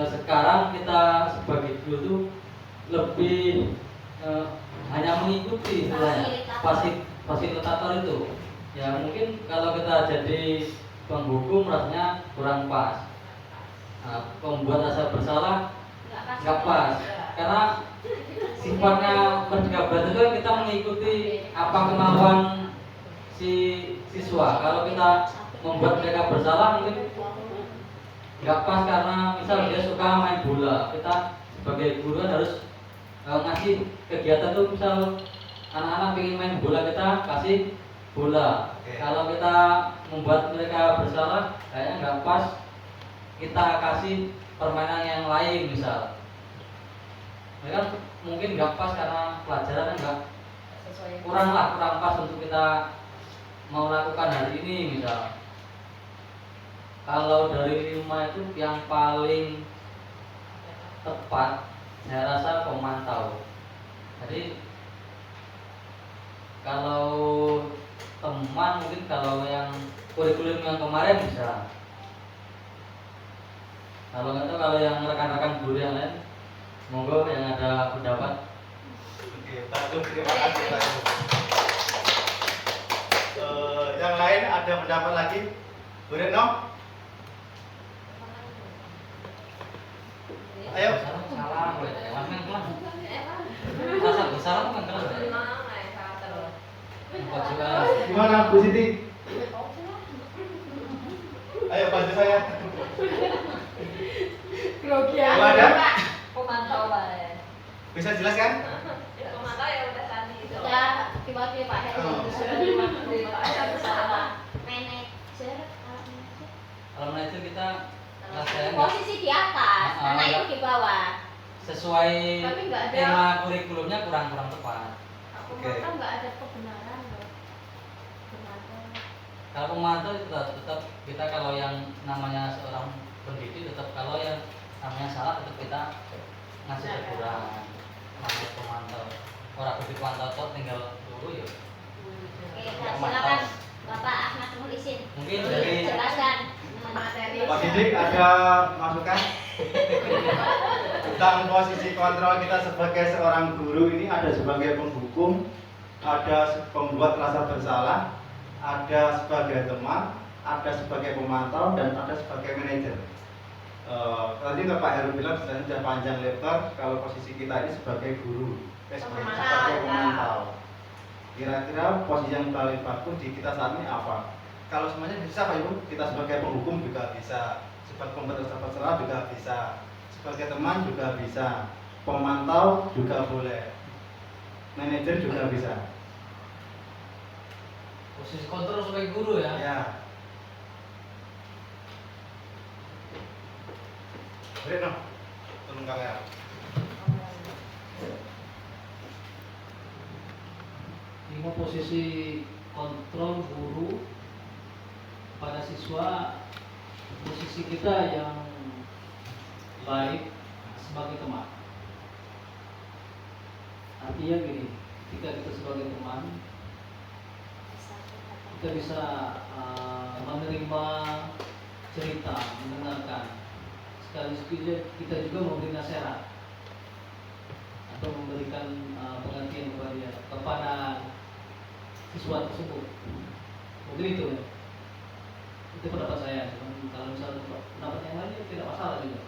sekarang kita sebagai guru itu lebih hanya mengikuti fasilitator itu. Ya mungkin kalau kita jadi penghukum rasanya kurang pas. Pembuat rasa bersalah nggak pas, karena sifatnya merdeka belajar itu kan kita mengikuti apa kemauan si siswa. Kalau kita membuat mereka bersalah mungkin nggak pas, karena misal dia suka main bola, kita sebagai guru kan harus ngasih kegiatan tuh. Misal anak-anak ingin main bola, kita kasih bola. Kalau kita membuat mereka bersalah, kayaknya nggak pas, kita kasih permainan yang lain misal. Mereka mungkin nggak pas karena pelajaran nggak kurang pas untuk kita mau lakukan hari ini misal. Kalau dari 5 itu yang paling tepat saya rasa pemantau. Jadi kalau teman mungkin kalau yang kurikulum yang kemarin bisa. Kalau nggak tahu kalau yang rekan-rekan guru yang lain, monggo yang ada pendapat. Oke, bagus, terima kasih Pak. Yang lain ada pendapat lagi? Bu Retno? Ayo. Salah, gue. Mas kan kelas. Salah kan kelas. Gimana Bu Siti? Ayo bantu saya. Grogi Kalau ada? Pemantau Pak. Bisa jelaskan? Pemantau ya udah tadi itu. Sudah diwakili Pak Heru. Oh. Manajer, Kalau manajer kita saya posisi di atas, anak itu di bawah. sesuai Tapi nggak ada. tema kurikulumnya kurang tepat. Pemantau nggak ada kebenaran loh. Kalau pemantau itu tetap kita, kalau yang namanya seorang pendidik tetap, kalau yang namanya salah tetap kita ngasih teguran. Namanya pemantau. Orang begitu pantau tinggal dulu ya. Oke, silakan Bapak Ahmad Mulisin. Mungkin dari Jelaskan Materi. Pak Didik ada masukan tentang posisi kontrol kita sebagai seorang guru ini, ada sebagai penghukum, ada pembuat rasa bersalah, ada sebagai teman, ada sebagai pemantau, dan ada sebagai manajer. Tadi Pak Heru bilang sudah panjang lebar kalau posisi kita ini sebagai guru, sebagai pemantau. Kira-kira posisi yang paling bagus di kita saat ini apa? Kalau semuanya bisa Pak Ibu, kita sebagai penghukum juga bisa, sebagai pembuat rasa bersalah juga bisa, sebagai teman juga bisa, pemantau juga boleh, manajer juga bisa. posisi kontrol sebagai guru ya. Ya. Reno, tolong kamera. Ini posisi kontrol guru pada siswa, posisi kita yang baik sebagai teman. Artinya gini, ketika kita sebagai teman, kita bisa menerima cerita, mendengarkan, sekaligus kita juga memberi nasihat atau memberikan pengertian kepada siswa tersebut. Mungkin itu ya. Itu pendapat saya. Kalau misalnya pendapat yang lain tidak masalah juga.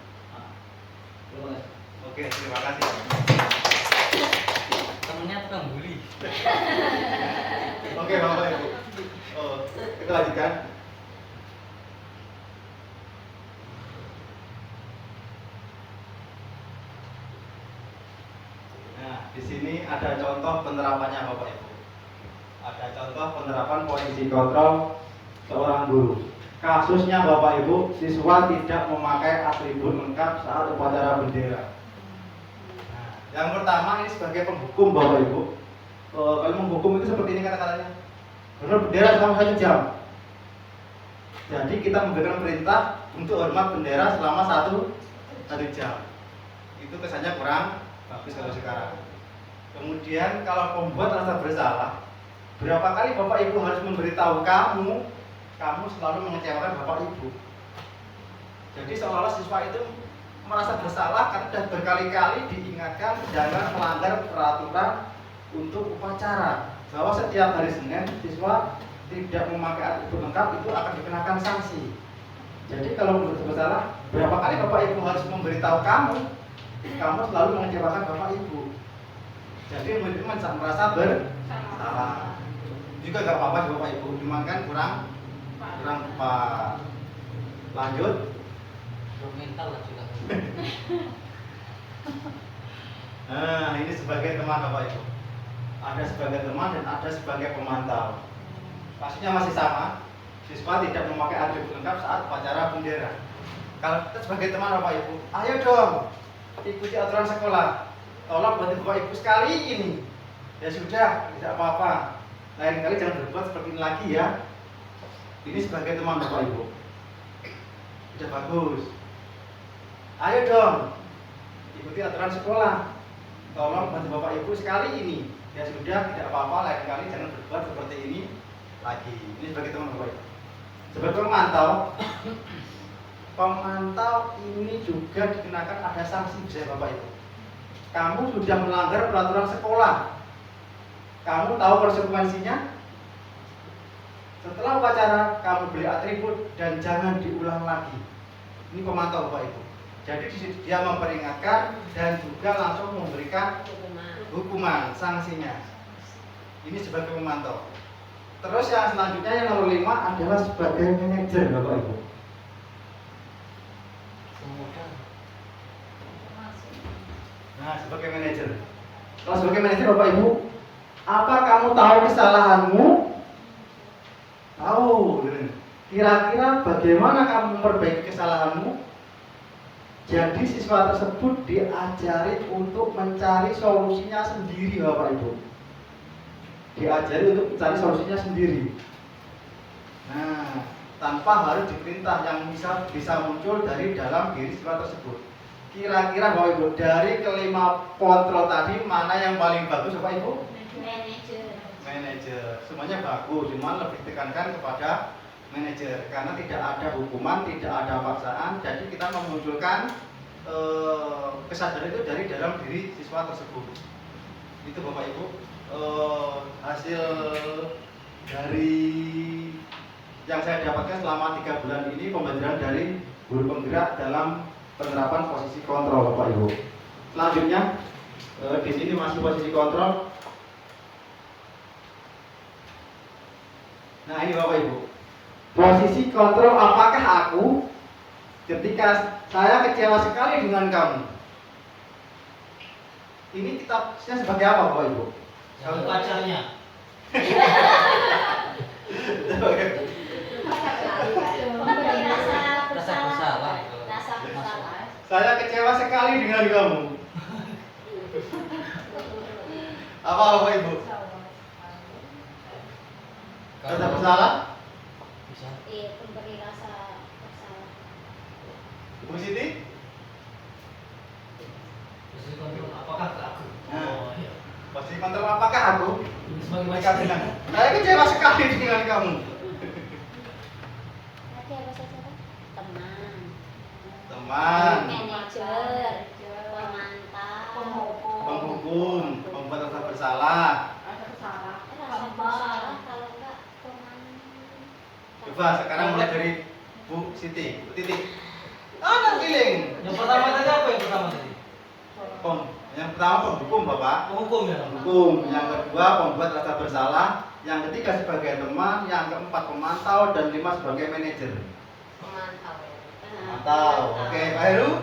Terima kasih. Oke, terima kasih. Temennya tukang bully. Oke, Bapak Ibu. Kita lanjutkan. Nah, di sini ada contoh penerapannya Bapak Ibu. Ada contoh penerapan posisi kontrol seorang guru. Kasusnya Bapak Ibu, siswa tidak memakai atribut lengkap saat upacara bendera. Nah, yang pertama ini sebagai penghukum Bapak Ibu. Kalau menghukum itu seperti ini kata-katanya. Benar bendera selama 1 jam. Jadi kita memberikan perintah untuk hormat bendera selama 1 jam. Itu kesannya kurang bagus kalau sekarang. Kemudian kalau pembuat rasa bersalah, berapa kali Bapak Ibu harus memberitahu kamu selalu mengecewakan Bapak Ibu. Jadi seolah-olah siswa itu merasa bersalah karena sudah berkali-kali diingatkan jangan melanggar peraturan untuk upacara, bahwa setiap hari Senin siswa tidak memakai atribut lengkap itu akan dikenakan sanksi. Jadi kalau merasa bersalah, berapa kali Bapak Ibu harus memberitahu kamu selalu mengecewakan Bapak Ibu. Jadi murid merasa bersalah. Juga gak apa-apa Bapak Ibu, cuman kan kurang tepat. Lanjut. Mental lah juga. Nah, ini sebagai teman Bapak Ibu. Ada sebagai teman dan ada sebagai pemantau. Maksudnya masih sama. Siswa tidak memakai atribut lengkap saat upacara bendera. Kalau kita sebagai teman Bapak Ibu, ayo dong ikuti aturan sekolah. Tolong bantu Bapak Ibu sekali ini. Ya sudah, tidak apa-apa. Lain kali jangan berbuat seperti ini lagi ya. Ini sebagai teman Bapak Ibu. Sudah bagus. Ayo dong ikuti aturan sekolah. Tolong bantu Bapak Ibu sekali ini. Ya sudah, tidak apa-apa, lain kali jangan berbuat seperti ini lagi. Ini sebagai teman Bapak Ibu. Sebagai pemantau ini juga dikenakan ada sanksi bisa Bapak Ibu. Kamu sudah melanggar peraturan sekolah. Kamu tahu konsekuensinya? Setelah upacara, kamu beli atribut dan jangan diulang lagi. Ini pemantau Bapak Ibu. Jadi dia memperingatkan dan juga langsung memberikan hukuman, sanksinya. Ini sebagai pemantau. Terus yang selanjutnya yang nomor 5 adalah sebagai manajer Bapak Ibu. Nah, sebagai manajer. Kalau sebagai manajer Bapak Ibu, apa kamu tahu kesalahanmu? Tahu. Kira-kira bagaimana kamu memperbaiki kesalahanmu? Jadi siswa tersebut diajari untuk mencari solusinya sendiri Bapak Ibu. Diajari untuk mencari solusinya sendiri. Nah, tanpa harus diperintah yang bisa muncul dari dalam diri siswa tersebut. Kira-kira Bapak Ibu, dari kelima kontrol tadi mana yang paling bagus Bapak Ibu? Manajer. manajer. Semuanya bagus, cuma lebih tekankan kepada manajer karena tidak ada hukuman, tidak ada paksaan. Jadi kita memunculkan kesadaran itu dari dalam diri siswa tersebut. Itu Bapak Ibu hasil dari yang saya dapatkan selama 3 bulan ini pembelajaran dari guru penggerak dalam penerapan posisi kontrol Bapak Ibu. Selanjutnya di sini masih posisi kontrol. Nah ini Bapak Ibu, posisi kontrol apakah aku ketika saya kecewa sekali dengan kamu. Ini kitabnya sebagai apa Bapak Ibu? Kamu pacarnya. Memberi rasa Rasa bersalah. Rasa bersalah. Saya kecewa sekali dengan kamu. Apa Bapak Ibu? Rasa bersalah? Bisa. Iya, memberi rasa bersalah. Bu Siti? Posisi kontrol apakah ke aku? Nah. Oh iya. Posisi kontrol apakah aku? Ini sebagai Mereka macam bilang, saya kecewa sekali dengan kamu. Nanti apa saja Pak? Teman, Teman, manajer, pemantau, penghukum, pembuat rasa bersalah. rasa bersalah kalau enggak teman. Coba sekarang mulai dari Bu Siti, Bu Titi. Anak giling. Yang pertama tadi apa yang pertama tadi? Yang pertama penghukum Bapak. Penghukum ya. Penghukum. Yang kedua pembuat rasa bersalah. Yang ketiga sebagai teman. Yang keempat pemantau dan 5 sebagai manajer. Pemantau. Oke, Pak Heru.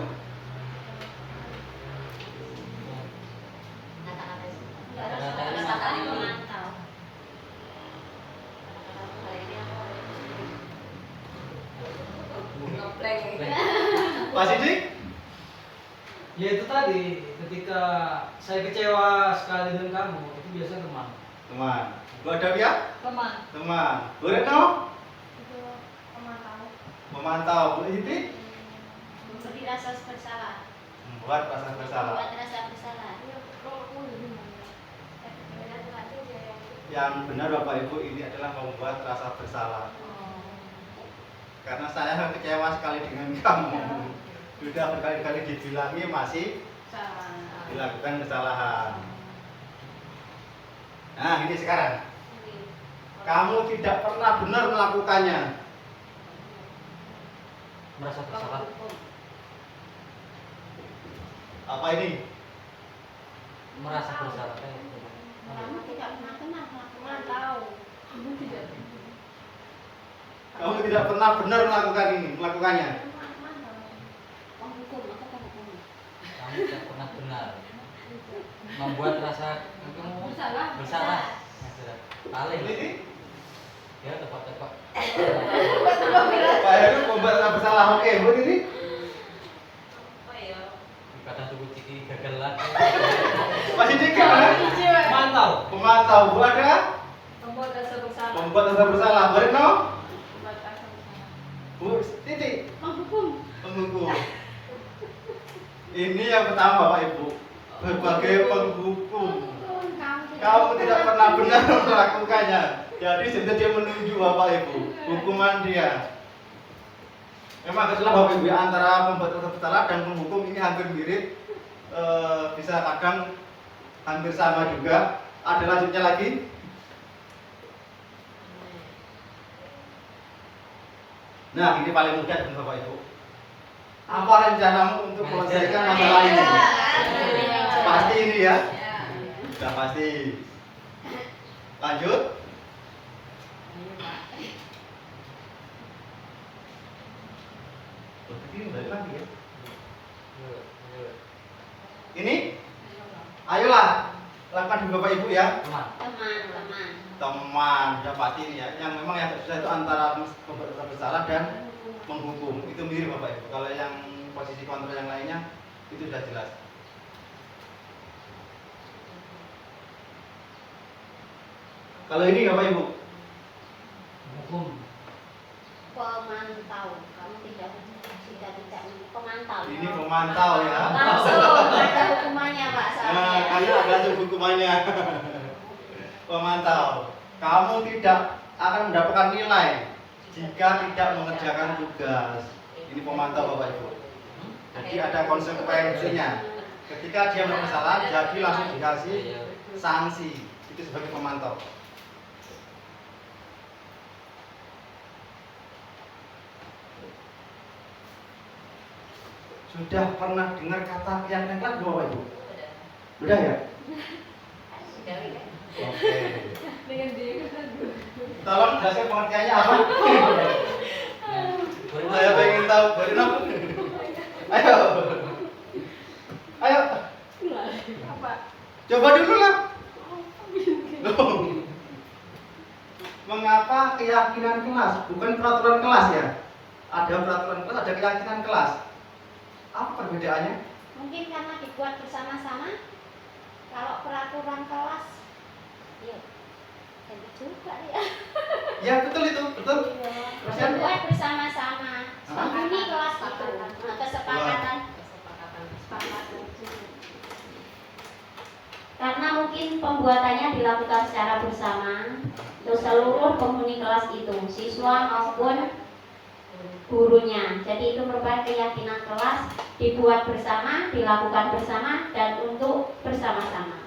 Pemantau. Pak Sidik. Ya itu tadi, ketika saya kecewa sekali dengan kamu, itu biasa teman. Teman. Bu Adawiyah. Teman. Teman. Bu Retno. Itu pemantau. Pemantau. Bu Siti. Memberi rasa bersalah. Membuat rasa bersalah. Membuat rasa bersalah. Yang benar Bapak Ibu ini adalah membuat rasa bersalah. Karena saya kecewa sekali dengan kamu. Sudah berkali-kali dibilangi masih dilakukan kesalahan. Nah ini sekarang kamu tidak pernah benar melakukannya. Merasa bersalah. Apa ini? Merasa bersalah. Kayak gitu. Kamu tidak pernah kenal Pemantau. Kamu tidak pernah benar melakukannya. penghukum atau penghukum. Kamu tidak pernah benar membuat rasa kamu Bersalah. bersalah. Nah, sudah. Paling. Ini Ya tepat-tepat. Pak Heru membuat rasa bersalah. Oke, Bu Titi. Kadang tubuh ciki gagal lagi. Pak Sidik gimana? Mantau. Pemantau. Bu Ada. Membuat rasa bersalah. Membuat rasa bersalah. Bu Retno. Membuat rasa bersalah. Bu Titi. Penghukum. Penghukum. Ini yang pertama Bapak Ibu. Berbagai penghukum. Kamu tidak pernah benar melakukannya. Jadi sudah dia menuju Bapak Ibu hukuman dia. Memang itulah Bapak Ibu antara pembuat rasa bersalah dan penghukum ini hampir mirip. Bisa kadang hampir sama juga. Ada lanjutnya lagi. Nah ini paling mudah dengan Bapak Ibu. Apa rencanamu untuk menyelesaikan masalah ini? Pasti ini ya. Sudah pasti. Lanjut. Ini balik lagi ya. Ini, ayolah lakukan Bapak Ibu ya. Teman. Teman, sudah pasti ini ya. Yang memang yang susah itu antara pembuat rasa bersalah dan menghukum. Itu mirip Bapak Ibu. Kalau yang posisi kontrol yang lainnya itu sudah jelas. Kalau ini Bapak Ibu, Hukum. Pemantau. Kamu tidak pemantau. ini pemantau ya. Langsung ada hukumannya Pak. Nah, karena ada langsung hukumannya. Pemantau. Kamu tidak akan mendapatkan nilai jika tidak mengerjakan tugas. Ini pemantau Bapak Ibu. Jadi ada konsekuensinya. Ketika dia melakukan kesalahan, jadi langsung dikasih sanksi. Itu sebagai pemantau. Sudah pernah dengar kata keyakinan kelas Bapak Ibu? Sudah ya? Oke. Dengan dia Tolong jelaskan pengertiannya apa? Saya pengen tahu. Borino. Ayo. Ayo. apa? Coba dulu lah. Loh. Mengapa keyakinan kelas? Bukan peraturan kelas ya? Ada peraturan kelas, ada keyakinan kelas. Apa perbedaannya? Mungkin karena dibuat bersama-sama. Kalau peraturan kelas, yuk, jadi juga ya. Ya betul itu, betul. Kasihan. Dibuat bersama-sama. Penghuni kelas itu, kesepakatan. Karena mungkin pembuatannya dilakukan secara bersama untuk seluruh penghuni kelas itu, siswa maupun gurunya. Jadi itu merupakan keyakinan kelas, dibuat bersama, dilakukan bersama, dan untuk bersama-sama.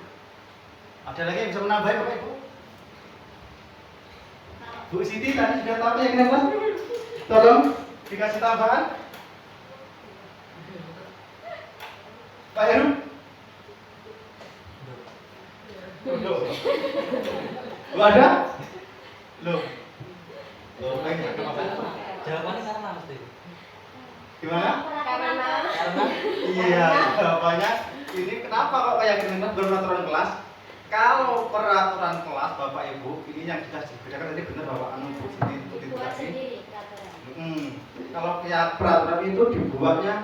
Ada lagi yang bisa menambahkan Bapak Ibu? Bu Siti tadi sudah tahu keyakinan kelas? Tolong dikasih tambahan. Pak Heru? Loh. Bu ada? Loh. Loh, pengen apa? Jawabannya karena mesti. Gimana? Karena Iya, jawabannya ini kenapa kok keyakinan kelas berperaturan kelas? Kalau peraturan kelas Bapak Ibu, ini yang sudah dibedakan tadi benar Bapak Anu Bu Siti itu Dibuat tadi. sendiri peraturan. Kalau peraturan itu dibuatnya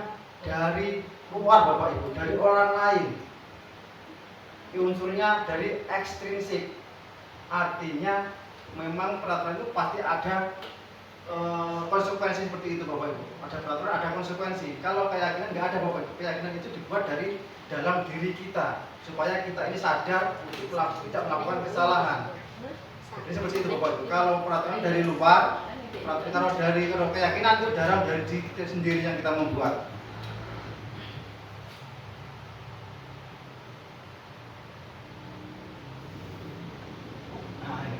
dari luar Bapak Ibu, dari orang lain. Unsurnya dari ekstrinsik. Artinya memang peraturan itu pasti ada konsekuensi seperti itu Bapak Ibu. Ada peraturan, ada konsekuensi. Kalau keyakinan nggak ada Bapak Ibu. Keyakinan itu dibuat dari dalam diri kita supaya kita ini sadar untuk tidak melakukan kesalahan. Jadi seperti itu Bapak Ibu. Kalau peraturan dari luar, kalau keyakinan itu dari diri kita sendiri yang kita membuat. Nah, ini.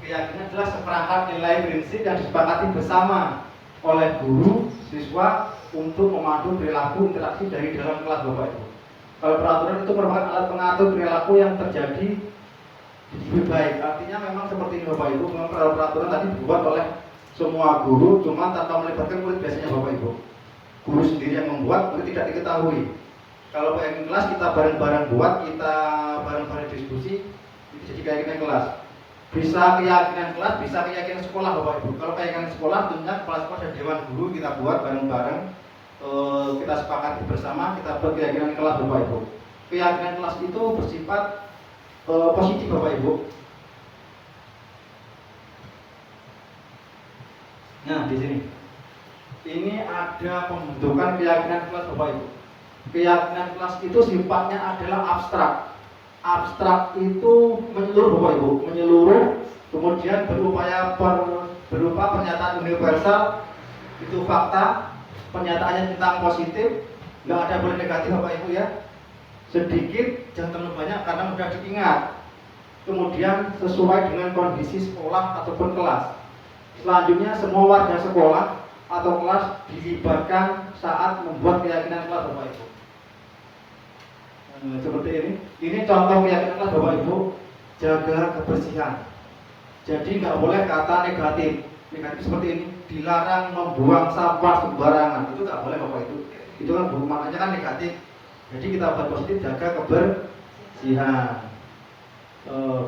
Keyakinan adalah seperangkat nilai prinsip yang disepakati bersama oleh guru, siswa untuk memandu perilaku interaksi dari dalam kelas Bapak Ibu. Kalau peraturan itu merupakan alat pengatur perilaku yang terjadi lebih baik. Artinya memang seperti ini Bapak Ibu. Memang peraturan tadi dibuat oleh semua guru, cuma tanpa melibatkan murid biasanya Bapak Ibu. Guru sendiri yang membuat, murid tidak diketahui. Kalau keyakinan kelas kita bareng-bareng buat, kita bareng-bareng diskusi, itu jadi keyakinan kelas. Bisa keyakinan kelas, bisa keyakinan sekolah Bapak Ibu. Kalau keyakinan sekolah tentunya kepala sekolah dan dewan guru kita buat bareng-bareng, kita sepakati bersama, kita buat keyakinan kelas Bapak Ibu. Keyakinan kelas itu bersifat positif Bapak Ibu. Nah di sini, ini ada pembentukan keyakinan kelas Bapak Ibu. Keyakinan kelas itu sifatnya adalah abstrak. Abstrak itu menyeluruh Bapak Ibu, menyeluruh, kemudian berupa pernyataan universal, itu fakta, pernyataannya tentang positif, nggak ada boleh negatif Bapak Ibu ya. Sedikit, jangan terlalu banyak karena mudah diingat. Kemudian sesuai dengan kondisi sekolah ataupun kelas. Selanjutnya semua warga sekolah atau kelas dilibatkan saat membuat keyakinan kelas Bapak Ibu. Seperti ini contoh keyakinan kelas Bapak Ibu. Jaga kebersihan. Jadi nggak boleh kata negatif. Negatif seperti ini, dilarang membuang sampah sembarangan. Itu nggak boleh Bapak Ibu. Itu kan maknanya kan negatif. Jadi kita buat positif, jaga kebersihan.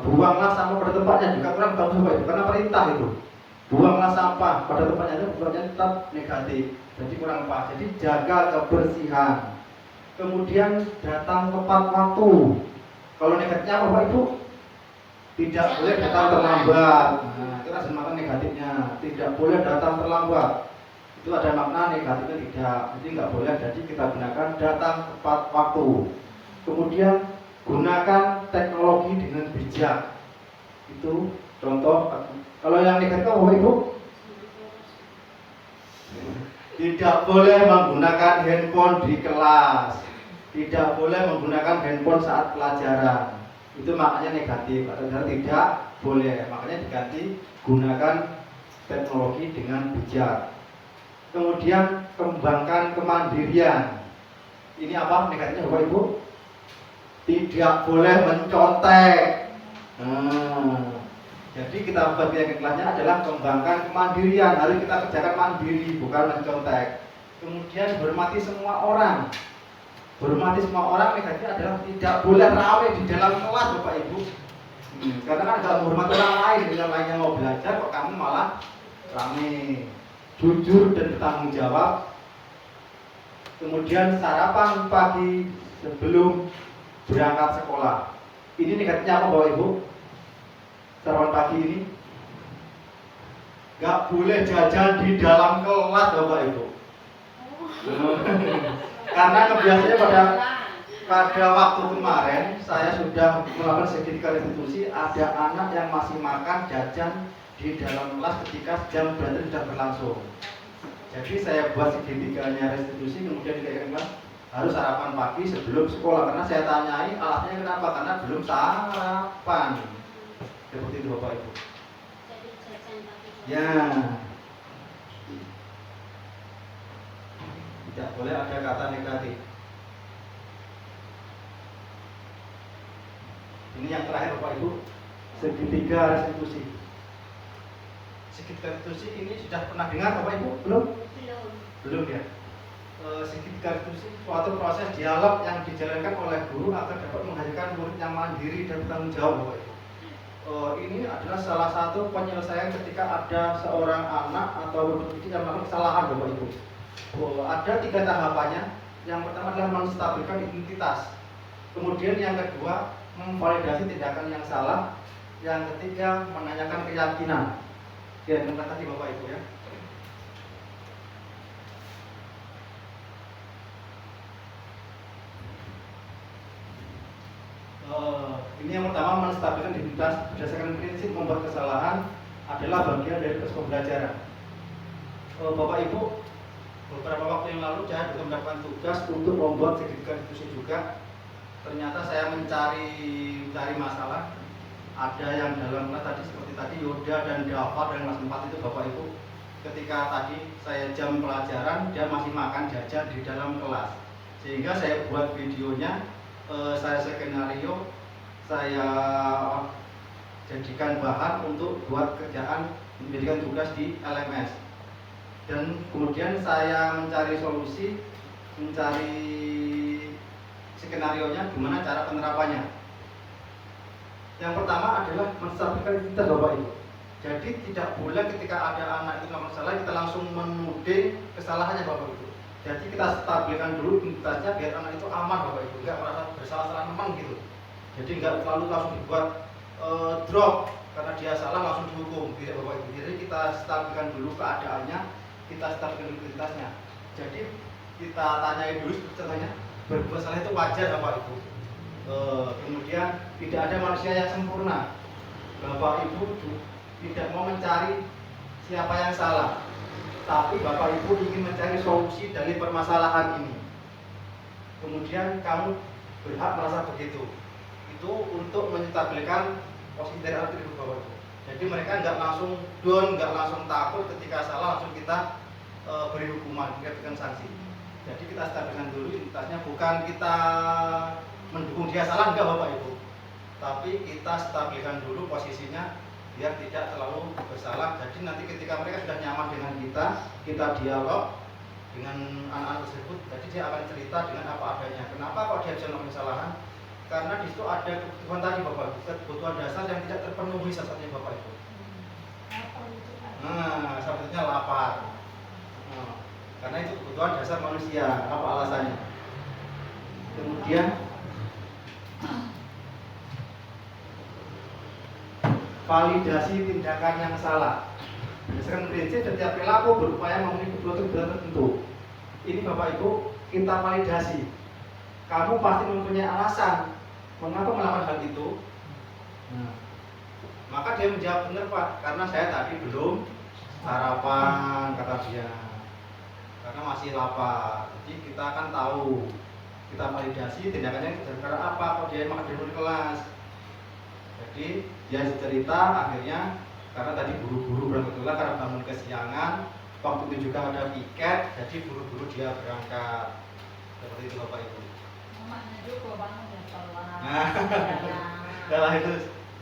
Buanglah sampah pada tempatnya, juga kurang bagus Bapak Ibu, karena perintah itu. Buanglah sampah pada tempatnya, itu bukannya tetap negatif. Jadi kurang pas. Jadi jaga kebersihan. Kemudian datang tepat waktu. Kalau negatifnya Bapak Ibu, tidak boleh datang terlambat. Nah, itu kan makna negatifnya. Tidak boleh datang terlambat. Itu ada makna negatifnya tidak. Jadi nggak boleh. Jadi kita gunakan datang tepat waktu. Kemudian gunakan teknologi dengan bijak. Itu contoh. Kalau yang negatif Bapak Ibu, tidak boleh menggunakan handphone di kelas, tidak boleh menggunakan handphone saat pelajaran. Itu maknanya negatif, atau tidak boleh. Makanya diganti gunakan teknologi dengan bijak. Kemudian kembangkan kemandirian. Ini apa negatifnya Bapak Ibu? Tidak boleh mencontek. Jadi kita buat yang kelasnya adalah kembangkan kemandirian. Harus kita kerjakan mandiri, bukan mencontek. Kemudian hormati semua orang. Hormati semua orang negatifnya adalah tidak boleh rame di dalam kelas Bapak Ibu. Karena kan nggak menghormati orang lain, yang lainnya mau belajar kok kamu malah rame. Jujur dan bertanggung jawab. Kemudian sarapan pagi sebelum berangkat sekolah. Ini negatifnya apa Bapak Ibu? Sarapan pagi ini nggak boleh jajan di dalam kelas Bapak Ibu. Karena kebiasaannya pada waktu kemarin saya sudah melakukan sertifikat institusi, ada anak yang masih makan jajan di dalam kelas ketika jam belajar sudah berlangsung. Jadi saya buat sertifikatnya restitusi, kemudian dikatakan kelas harus sarapan pagi sebelum sekolah. Karena saya tanyai alatnya kenapa? Karena belum sarapan. Seperti itu Bapak Ibu. Ya. Tidak boleh ada kata negatif. Ini yang terakhir Bapak Ibu, segitiga restitusi. Segitiga restitusi ini sudah pernah dengar Bapak Ibu? Belum? Belum ya. Segitiga restitusi suatu proses dialog yang dijalankan oleh guru agar dapat menghasilkan murid yang mandiri dan bertanggung jawab Bapak Ibu. Ini adalah salah satu penyelesaian ketika ada seorang anak atau pendidik yang melakukan kesalahan Bapak Ibu. Ada 3 tahapannya. Yang pertama adalah menstabilkan identitas. Kemudian yang kedua memvalidasi tindakan yang salah. Yang ketiga menanyakan keyakinan. Ya, terima kasih Bapak Ibu ya. Ini yang pertama menstabilkan identitas berdasarkan prinsip membuat kesalahan adalah bagian dari proses pembelajaran. Bapak Ibu, beberapa waktu yang lalu saya juga mendapatkan tugas untuk membuat sertifikat institusi juga. Ternyata saya mencari masalah. Ada yang dalam kelas tadi seperti tadi Yoda dan Dava dan kelas 4 itu Bapak Ibu. Ketika tadi saya jam pelajaran dia masih makan jajan di dalam kelas. Sehingga saya buat videonya, saya skenario, saya jadikan bahan untuk buat kerjaan, menjadikan tugas di LMS. Dan kemudian saya mencari solusi, mencari skenario-nya gimana cara penerapannya. Yang pertama adalah menstabilkan identitas Bapak Ibu. Jadi tidak boleh ketika ada anak itu melakukan kesalahan kita langsung menuding kesalahannya Bapak Ibu. Jadi kita stabilkan dulu identitasnya biar anak itu aman Bapak Ibu, nggak merasa bersalah-salah teman gitu. Jadi nggak selalu langsung dibuat drop karena dia salah langsung dihukum, tidak Bapak Ibu. Jadi kita stabilkan dulu keadaannya, kita stabilkan dulu identitasnya. Jadi kita tanyai dulu contohnya, berbuat salah itu wajar Bapak Ibu. Kemudian tidak ada manusia yang sempurna. Bapak Ibu tidak mau mencari siapa yang salah, tapi Bapak Ibu ingin mencari solusi dari permasalahan ini. Kemudian kamu berhak merasa begitu. Itu untuk menstabilkan posisi dari anak itu Bapak Ibu. Jadi mereka nggak langsung down, nggak langsung takut ketika salah langsung kita beri hukuman, kita berikan sanksi. Jadi kita stabilkan dulu identitasnya, bukan kita mendukung dia salah, enggak Bapak Ibu, tapi kita stabilkan dulu posisinya biar tidak terlalu bersalah. Jadi nanti ketika mereka sudah nyaman dengan kita dialog dengan anak-anak tersebut, jadi dia akan cerita dengan apa adanya. Kenapa kok dia bisa melakukan kesalahan? Karena di situ ada kebutuhan tadi Bapak Ibu, kebutuhan dasar yang tidak terpenuhi salah satunya Bapak Ibu. Nah, salah satunya lapar. Karena itu kebutuhan dasar manusia, apa alasannya? Kemudian validasi tindakan yang salah. Berdasarkan prinsip setiap perilaku berupaya memenuhi kebutuhan tertentu. Ini Bapak Ibu, kita validasi. Kamu pasti mempunyai alasan mengapa melakukan hal itu. Nah, Maka dia menjawab, benar Pak, karena saya tadi belum sarapan, kata dia, karena masih lapar. Jadi kita kan tahu, kita validasi tindakannya gara-gara apa, kok dia makan di luar kelas. Jadi dia cerita akhirnya karena tadi buru-buru berangkat sekolah karena bangun kesiangan, waktu itu juga ada piket, jadi buru-buru dia berangkat. Seperti itu Bapak Ibu. Mamanya juga bangun ya telat. Nah, itu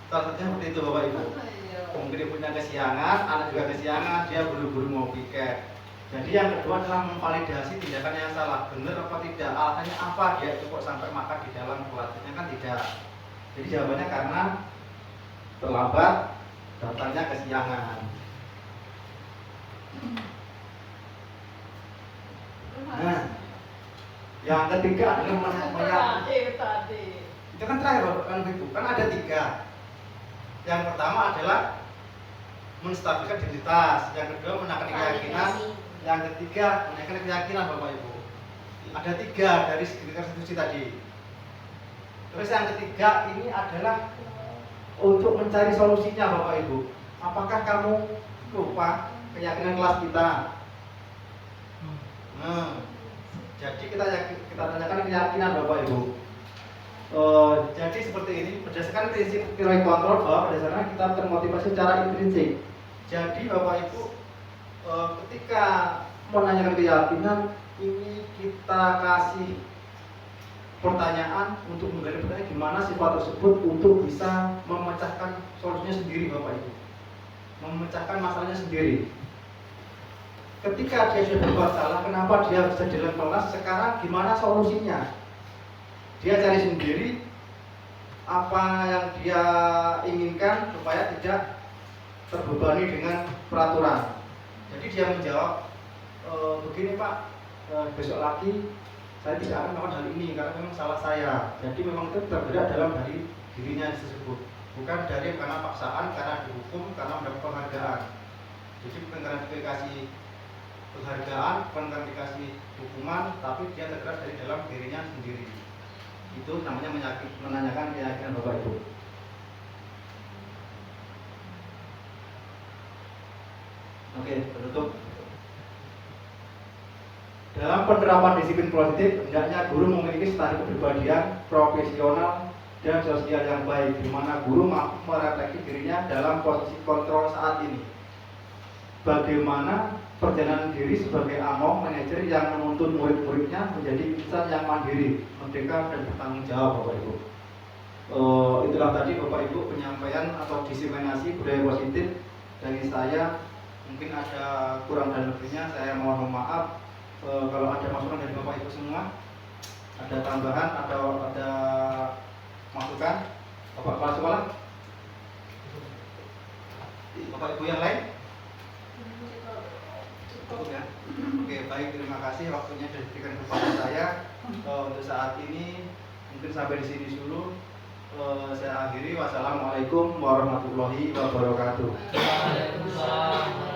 salah satunya seperti itu Bapak Ibu. Iya. Mungkin ibunya kesiangan, anak juga kesiangan, dia buru-buru mau piket. Jadi yang kedua adalah memvalidasi tindakan yang salah, benar apa tidak, alasannya apa dia itu kok sampai makan di dalam kelasnya, kan tidak. Jadi jawabannya karena terlambat, datangnya kesiangan. Nah, yang ketiga adalah Tadi. itu kan terakhir Bapak, kan begitu, kan ada 3. Yang pertama adalah menstabilkan identitas, yang kedua menaikkan keyakinan, yang ketiga menaikkan keyakinan Bapak Ibu. Ada 3 dari segi konstitusi tadi. Terus yang ketiga ini adalah untuk mencari solusinya Bapak Ibu. Apakah kamu lupa keyakinan kelas kita? Jadi kita tanyakan keyakinan Bapak Ibu. Jadi seperti ini, berdasarkan prinsip nilai kontrol bahwa berdasarkan kita termotivasi secara intrinsik. Jadi Bapak Ibu, ketika menanyakan keyakinan ini kita kasih pertanyaan untuk menggali pertanyaan gimana sifat tersebut untuk bisa memecahkan solusinya sendiri Bapak Ibu, memecahkan masalahnya sendiri. Ketika dia sudah berbuat salah, kenapa dia bisa jalan kelas? Sekarang gimana solusinya? Dia cari sendiri apa yang dia inginkan supaya tidak terbebani dengan peraturan. Jadi dia menjawab, begini Pak, besok lagi saya tidak akan melakukan hal ini karena memang salah saya. Jadi memang itu tergerak dalam dari dirinya tersebut, bukan dari karena paksaan, karena dihukum, karena mendapat penghargaan. Jadi bukan karena dikasih penghargaan, bukan karena dikasih hukuman, tapi dia tergerak dari dalam dirinya sendiri. Itu namanya menanyakan keyakinan Bapak Ibu. Oke, penutup. Dalam penerapan disiplin positif, hendaknya guru memiliki standar kepribadian, profesional, dan sosial yang baik, di mana guru mampu merefleksi dirinya dalam posisi kontrol saat ini. Bagaimana perjalanan diri sebagai among manajer yang menuntun murid-muridnya menjadi insan yang mandiri, merdeka, dan bertanggung jawab Bapak Ibu. Itulah tadi Bapak Ibu penyampaian atau diseminasi budaya positif dari saya. Mungkin ada kurang dan lebihnya, saya mohon maaf. Kalau ada masukan dari Bapak Ibu semua, ada tambahan atau ada masukan Bapak Kepala Sekolah, Bapak Ibu yang lain? Cukup ya? Oke, baik, terima kasih waktunya sudah diberikan kepada saya. Untuk saat ini mungkin sampai di sini dulu. Saya akhiri. Wassalamualaikum warahmatullahi wabarakatuh. Waalaikumsalam.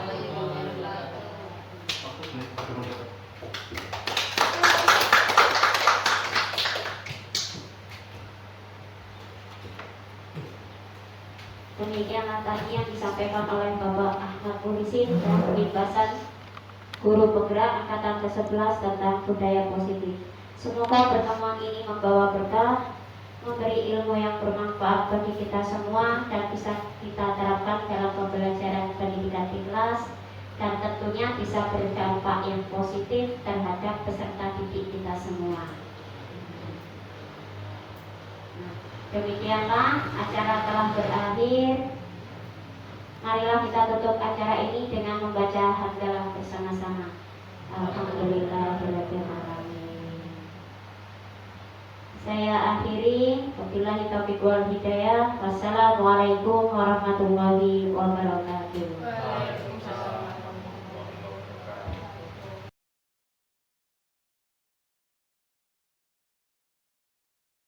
Demikianlah tadi yang disampaikan oleh Bapak Ahmad Murisin dan penjelasan guru penggerak angkatan ke-11 tentang budaya positif. Semoga pertemuan ini membawa berkah, memberi ilmu yang bermanfaat bagi kita semua dan bisa kita terapkan dalam pembelajaran pendidikan di kelas, dan tentunya bisa berdampak yang positif terhadap peserta didik kita semua. Demikianlah acara telah berakhir. Marilah kita tutup acara ini dengan membaca hamdalah bersama-sama. Alhamdulillahirabbil alamin. Saya akhiri. Wabillahi taufiq wal hidayah. Wassalamualaikum warahmatullahi wabarakatuh.